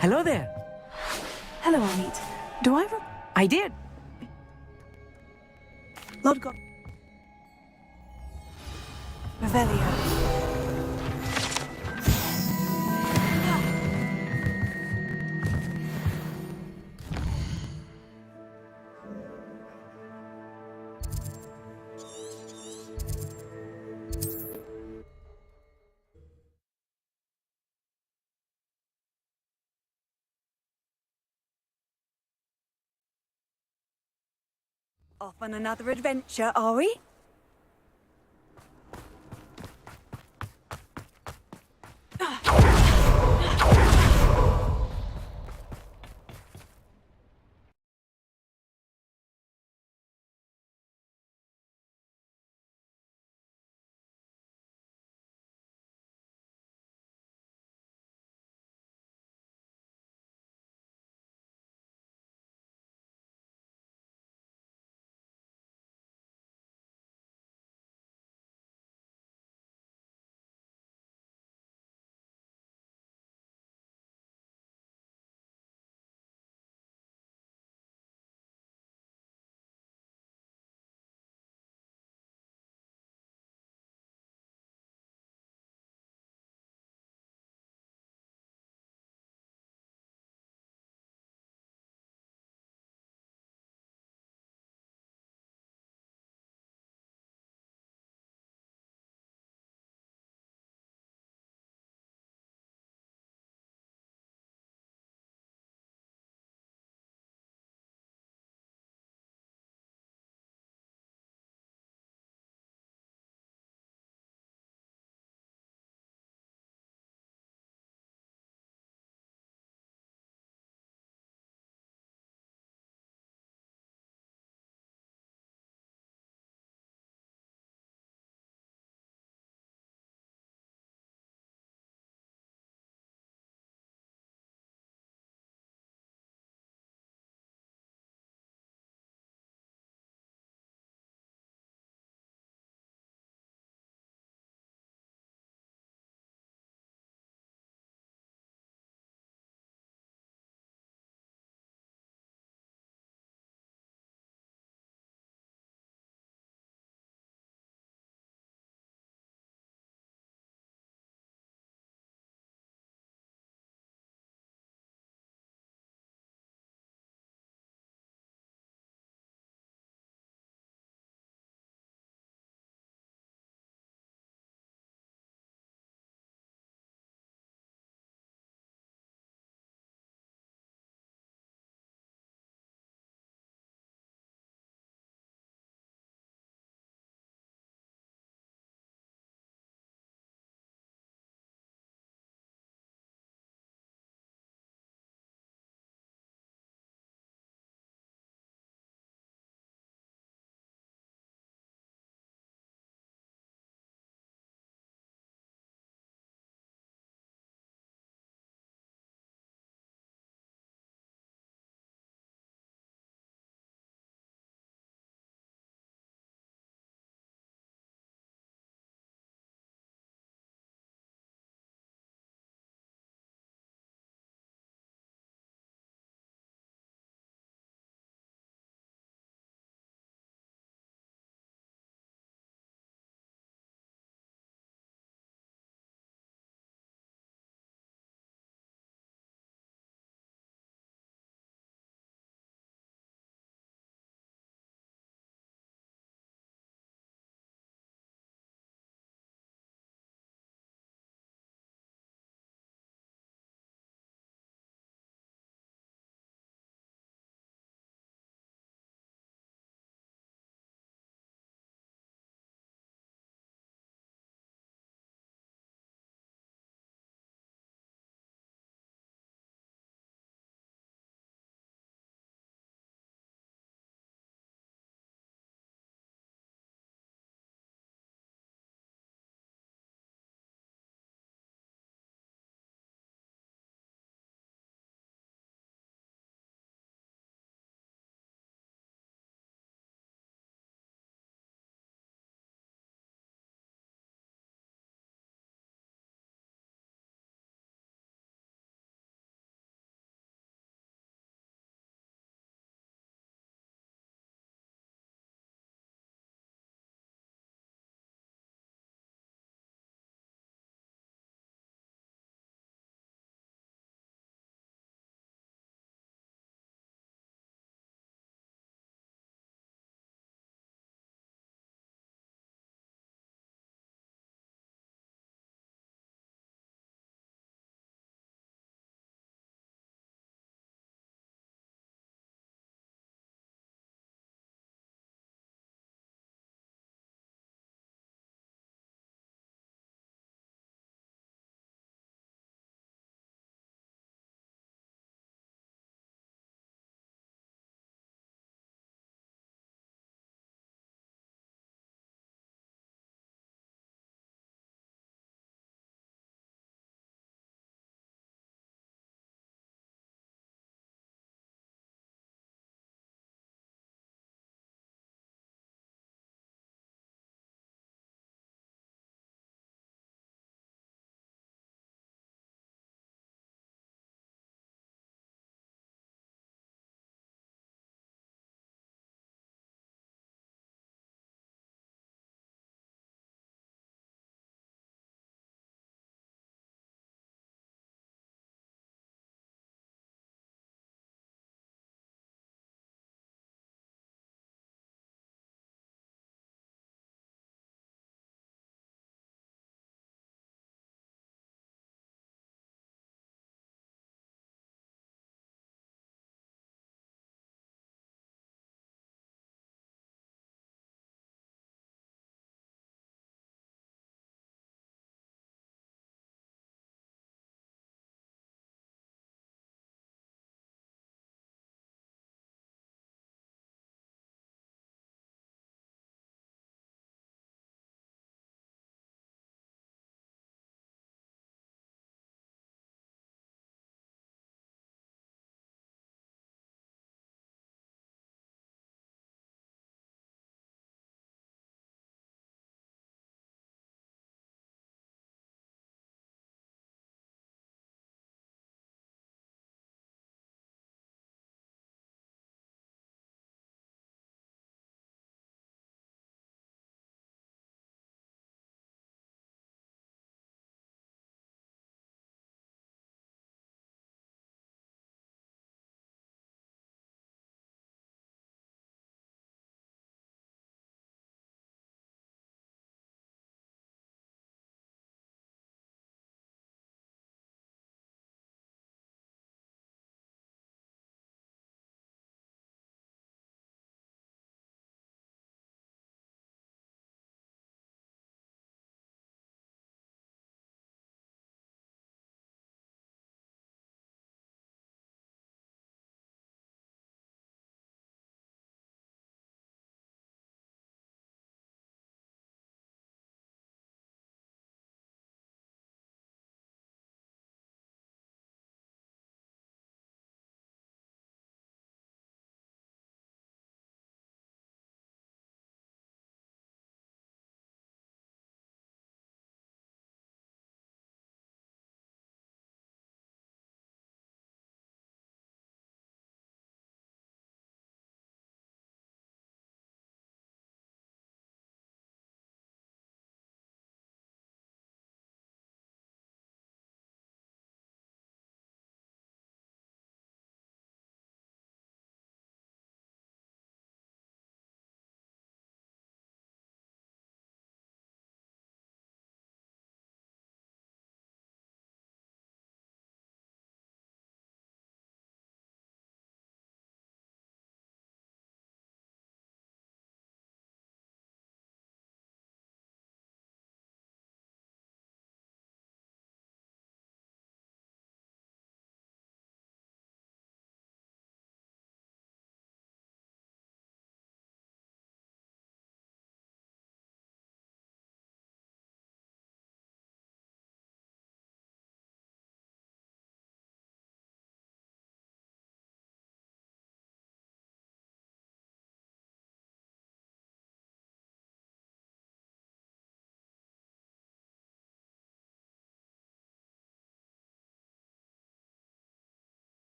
Hello there. Hello, Amit. Do I I did. Lord God. Revelio. Off on another adventure, are we?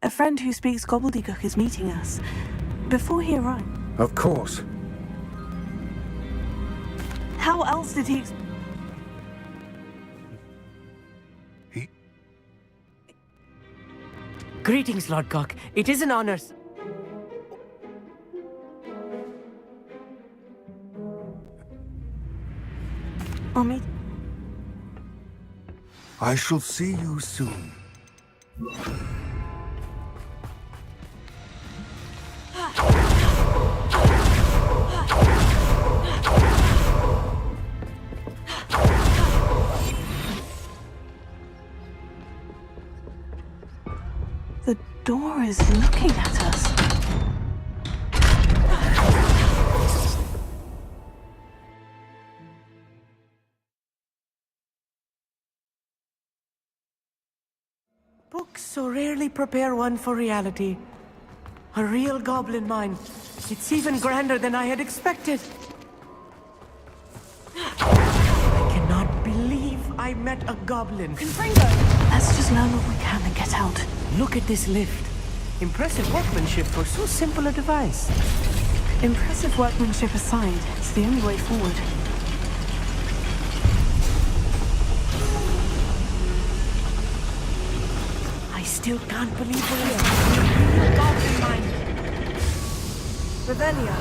A friend who speaks gobbledygook is meeting us. Before he arrived... Of course. How else did he... Greetings, Lord Cock. It is an honor. Amit? I shall see you soon. The door is looking at us. Books so rarely prepare one for reality. A real goblin mine. It's even grander than I had expected. I cannot believe I met a goblin. Let's just learn what we can and get out. Look at this lift. Impressive workmanship for so simple a device. Impressive workmanship aside, it's the only way forward. I still can't believe we're in a real goblin mine. Revelio.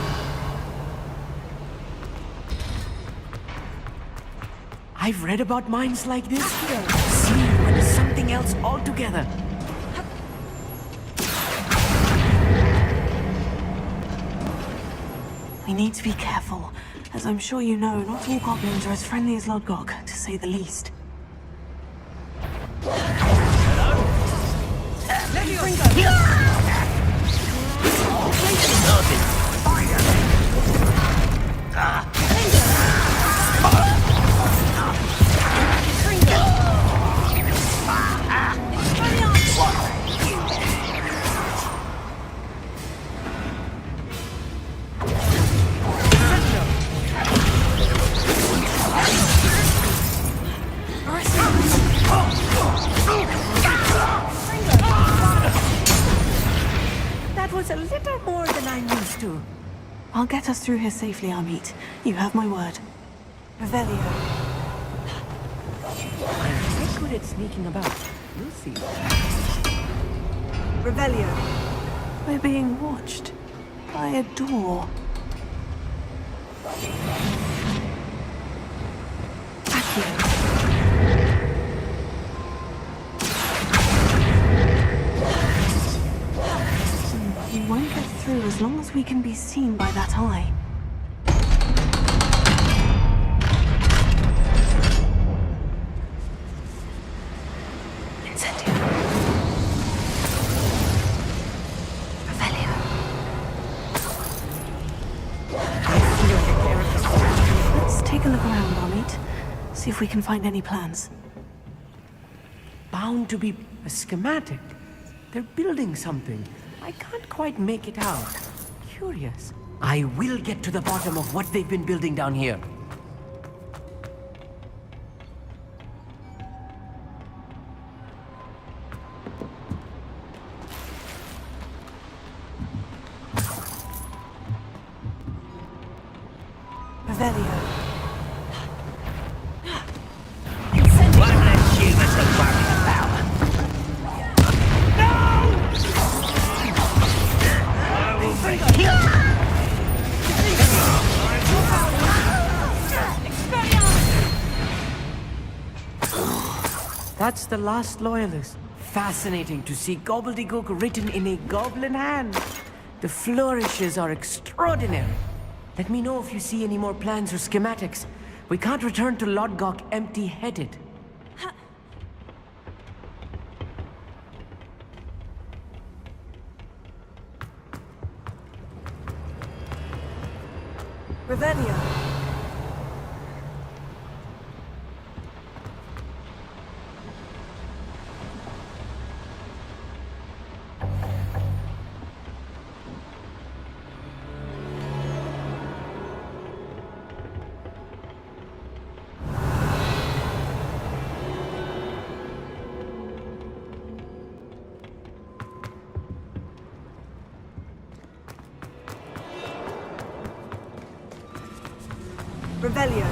I've read about mines like this. See, when it's something else altogether. We need to be careful. As I'm sure you know, not all goblins are as friendly as Lodgok, to say the least. That was a little more than I'm used to. I'll get us through here safely, Amit. You have my word. Revelio. I'm quite good at sneaking about. You'll see. Revelio. We're being watched by a door. Accio. We won't get through as long as we can be seen by that eye. Incendio. Revelio. Let's take a look around, Amit. See if we can find any plans. Bound to be a schematic. They're building something. I can't quite make it out. Curious. I will get to the bottom of what they've been building down here. Revelio. One less human to worry about. That's the last loyalist. Fascinating to see gobbledygook written in a goblin hand. The flourishes are extraordinary. Let me know if you see any more plans or schematics. We can't return to Lodgok empty-headed. Revelio. Revelio.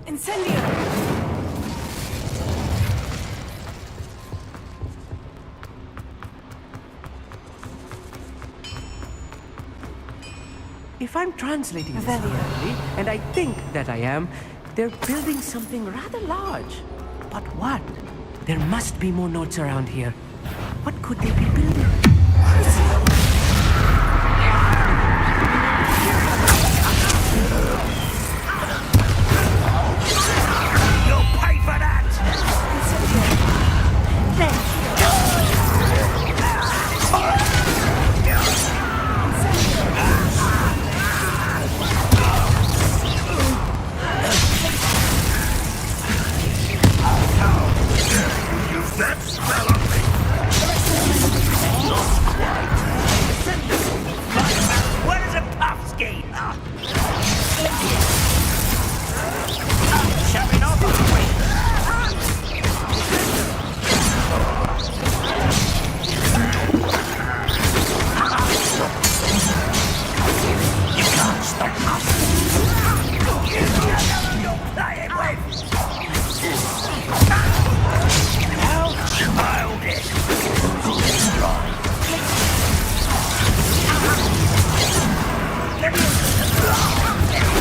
Incendio! If I'm translating this correctly, and I think that I am, they're building something rather large. But what? There must be more notes around here. What could they be building? You'll pay for that! Use that spell on me! Not quite. Where is a puff ski? Shoving off on the way. You can't stop us. You're playing with. How childish.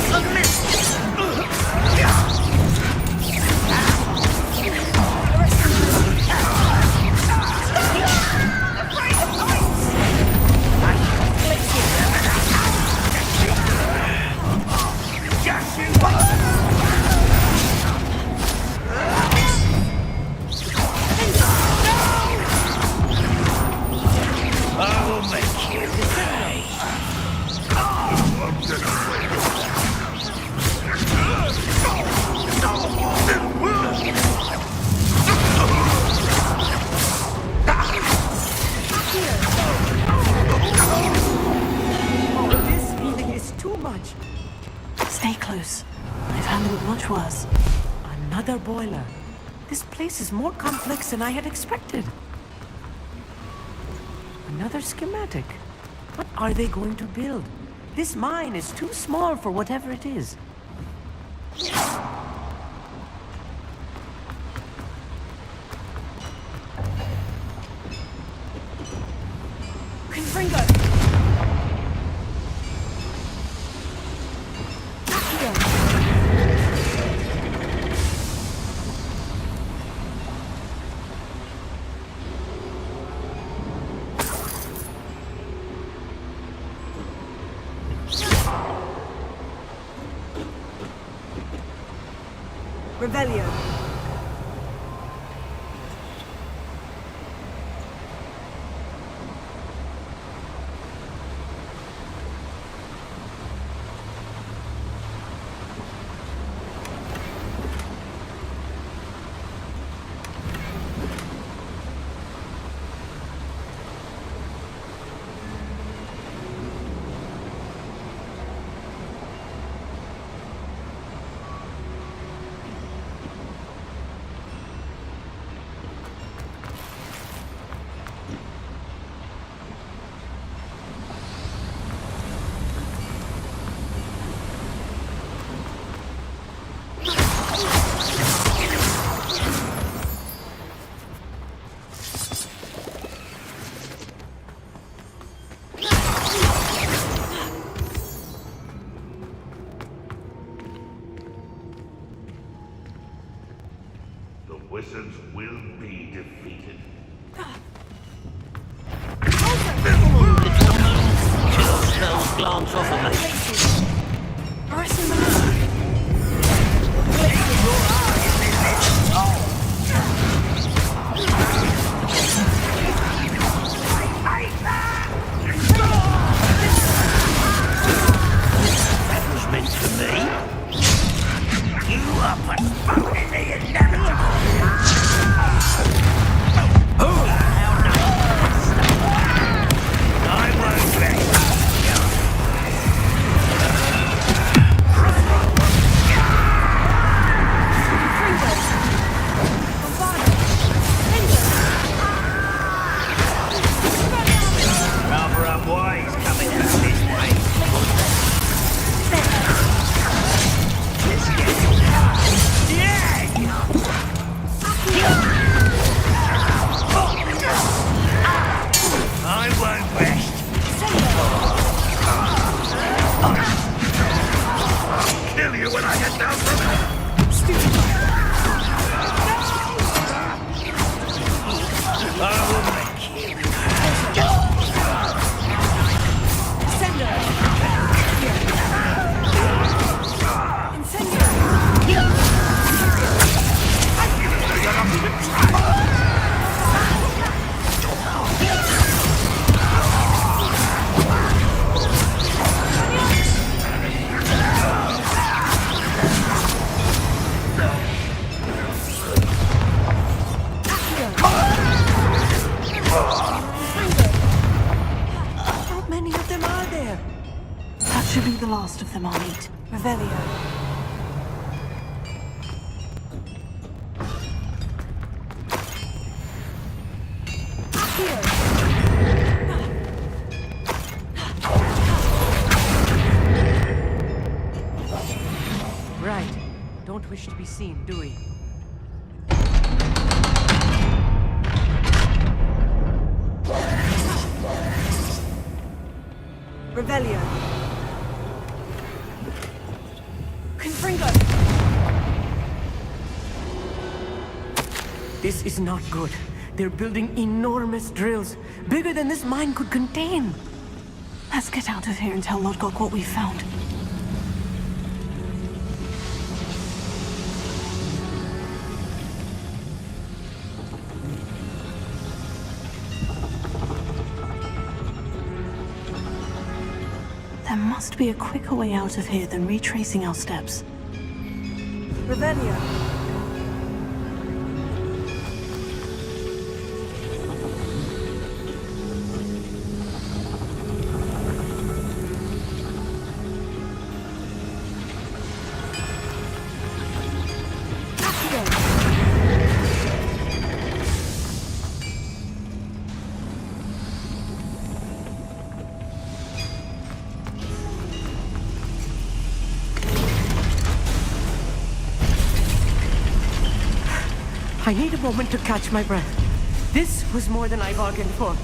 A miss. I will make you pay. This feeling is too much. Stay close. I've handled much worse. Another boiler. This place is more complex than I had expected. Another schematic. What are they going to build? This mine is too small for whatever it is. Confringo! Revelio. The wizards will be defeated. Those glance off of me. you are postponing the inevitable. I won't rest. Rather unwise coming out this way. I won't rest. I'll kill you when I get down from I will make you. How many of them are there? That should be the last of them, Amit. Revelio. Right. Don't wish to be seen, do we? Revelio. Confringo. This is not good. They're building enormous drills, bigger than this mine could contain. Let's get out of here and tell Lodgok what we found. There must be a quicker way out of here than retracing our steps. Revelio. I need a moment to catch my breath. This was more than I bargained for.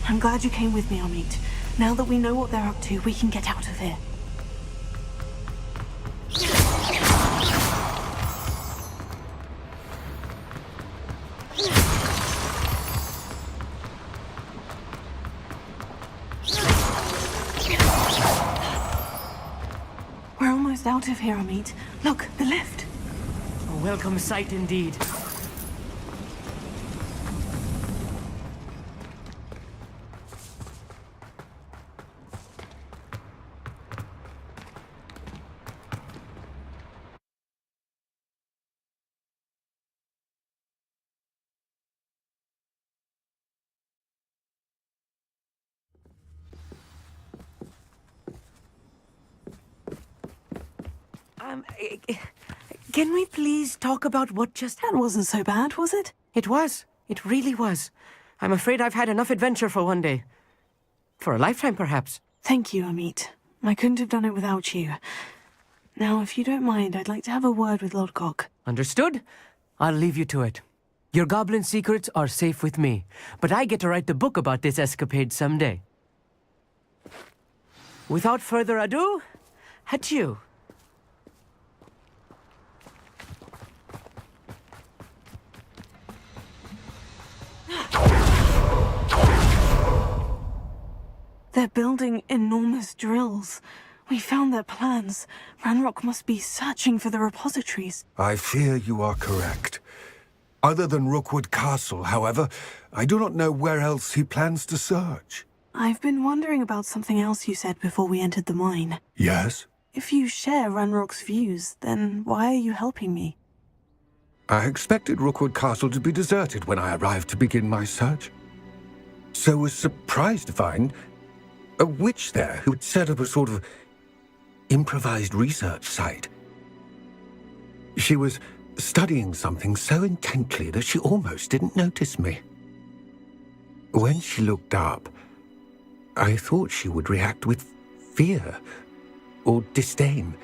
I'm glad you came with me, Amit. Now that we know what they're up to, we can get out of here. We're almost out of here, Amit. Look, the lift. A welcome sight indeed. Can we please talk about what just... That wasn't so bad, was it? It was. It really was. I'm afraid I've had enough adventure for one day. For a lifetime, perhaps. Thank you, Amit. I couldn't have done it without you. Now, if you don't mind, I'd like to have a word with Lodgok. Understood? I'll leave you to it. Your goblin secrets are safe with me, but I get to write the book about this escapade someday. Without further ado, adieu. They're building enormous drills. We found their plans. Ranrock must be searching for the repositories. I fear you are correct. Other than Rookwood Castle, however, I do not know where else he plans to search. I've been wondering about something else you said before we entered the mine. Yes? If you share Ranrock's views, then why are you helping me? I expected Rookwood Castle to be deserted when I arrived to begin my search. So was surprised to find a witch there who had set up a sort of improvised research site. She was studying something so intently that she almost didn't notice me. When she looked up, I thought she would react with fear or disdain.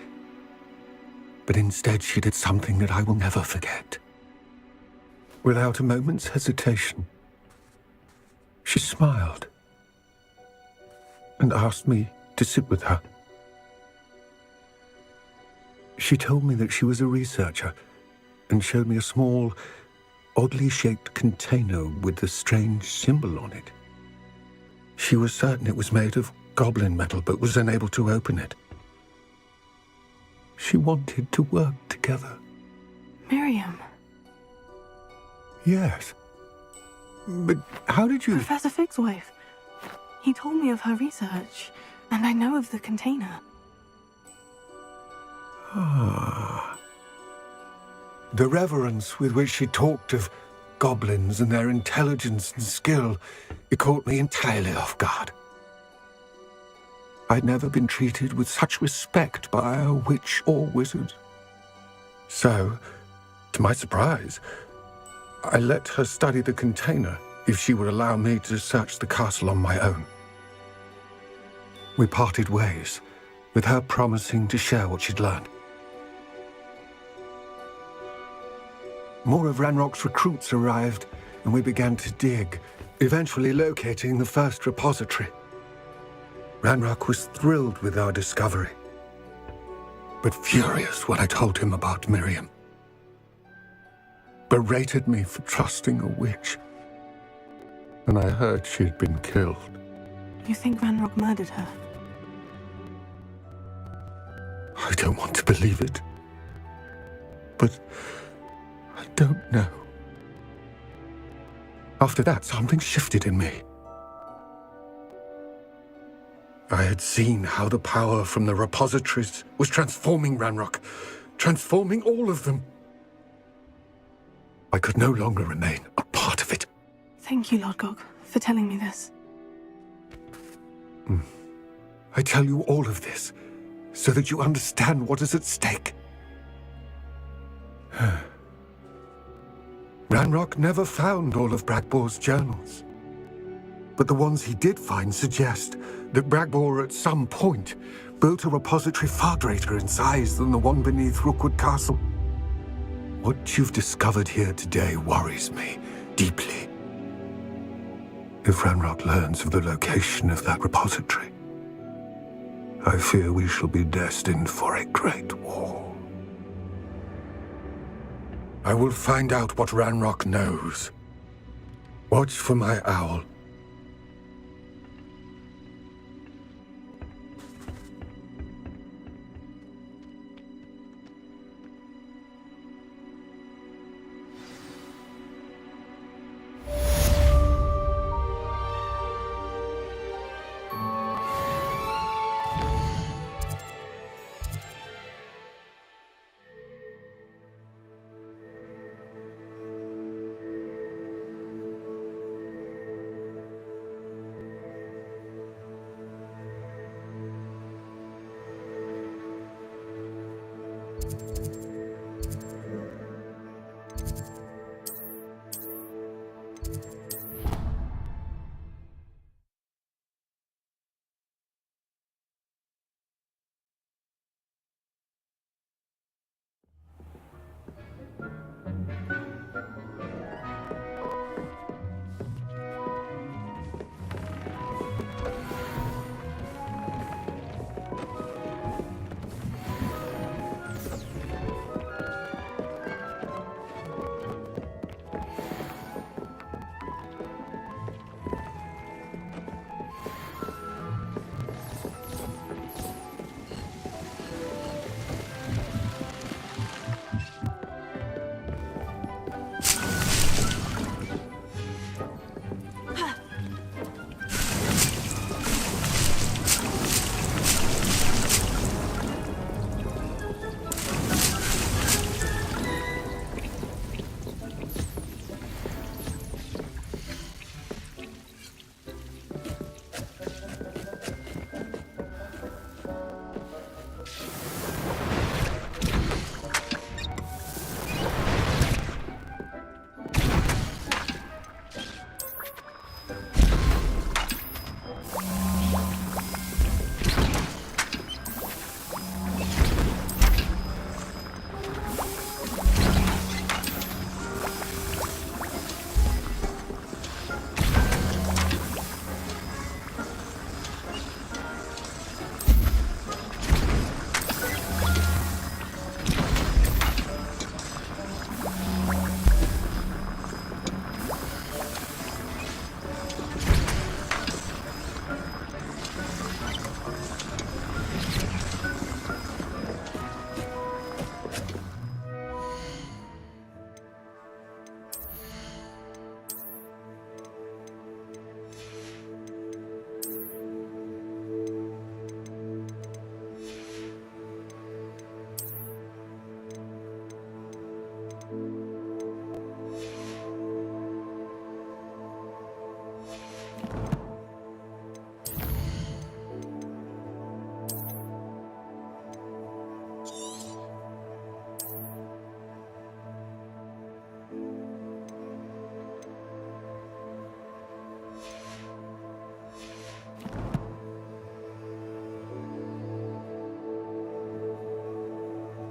But instead she did something that I will never forget. Without a moment's hesitation, she smiled and asked me to sit with her. She told me that she was a researcher and showed me a small, oddly shaped container with a strange symbol on it. She was certain it was made of goblin metal, but was unable to open it. She wanted to work together. Miriam. Yes. But how did you... Professor Fig's wife. He told me of her research, and I know of the container. Ah. The reverence with which she talked of goblins and their intelligence and skill, it caught me entirely off guard. I'd never been treated with such respect by a witch or wizard. So, to my surprise, I let her study the container if she would allow me to search the castle on my own. We parted ways, with her promising to share what she'd learned. More of Ranrock's recruits arrived, and we began to dig, eventually locating the first repository. Ranrock was thrilled with our discovery, but furious when I told him about Miriam. Berated me for trusting a witch, and I heard she'd been killed. You think Ranrock murdered her? I don't want to believe it, but I don't know. After that, something shifted in me. I had seen how the power from the repositories was transforming Ranrock, transforming all of them. I could no longer remain a part of it. Thank you, Lord Gog, for telling me this. I tell you all of this so that you understand what is at stake. Ranrock never found all of Bragbor's journals. But the ones he did find suggest that Bragbor at some point built a repository far greater in size than the one beneath Rookwood Castle. What you've discovered here today worries me deeply. If Ranrock learns of the location of that repository, I fear we shall be destined for a great war. I will find out what Ranrock knows. Watch for my owl.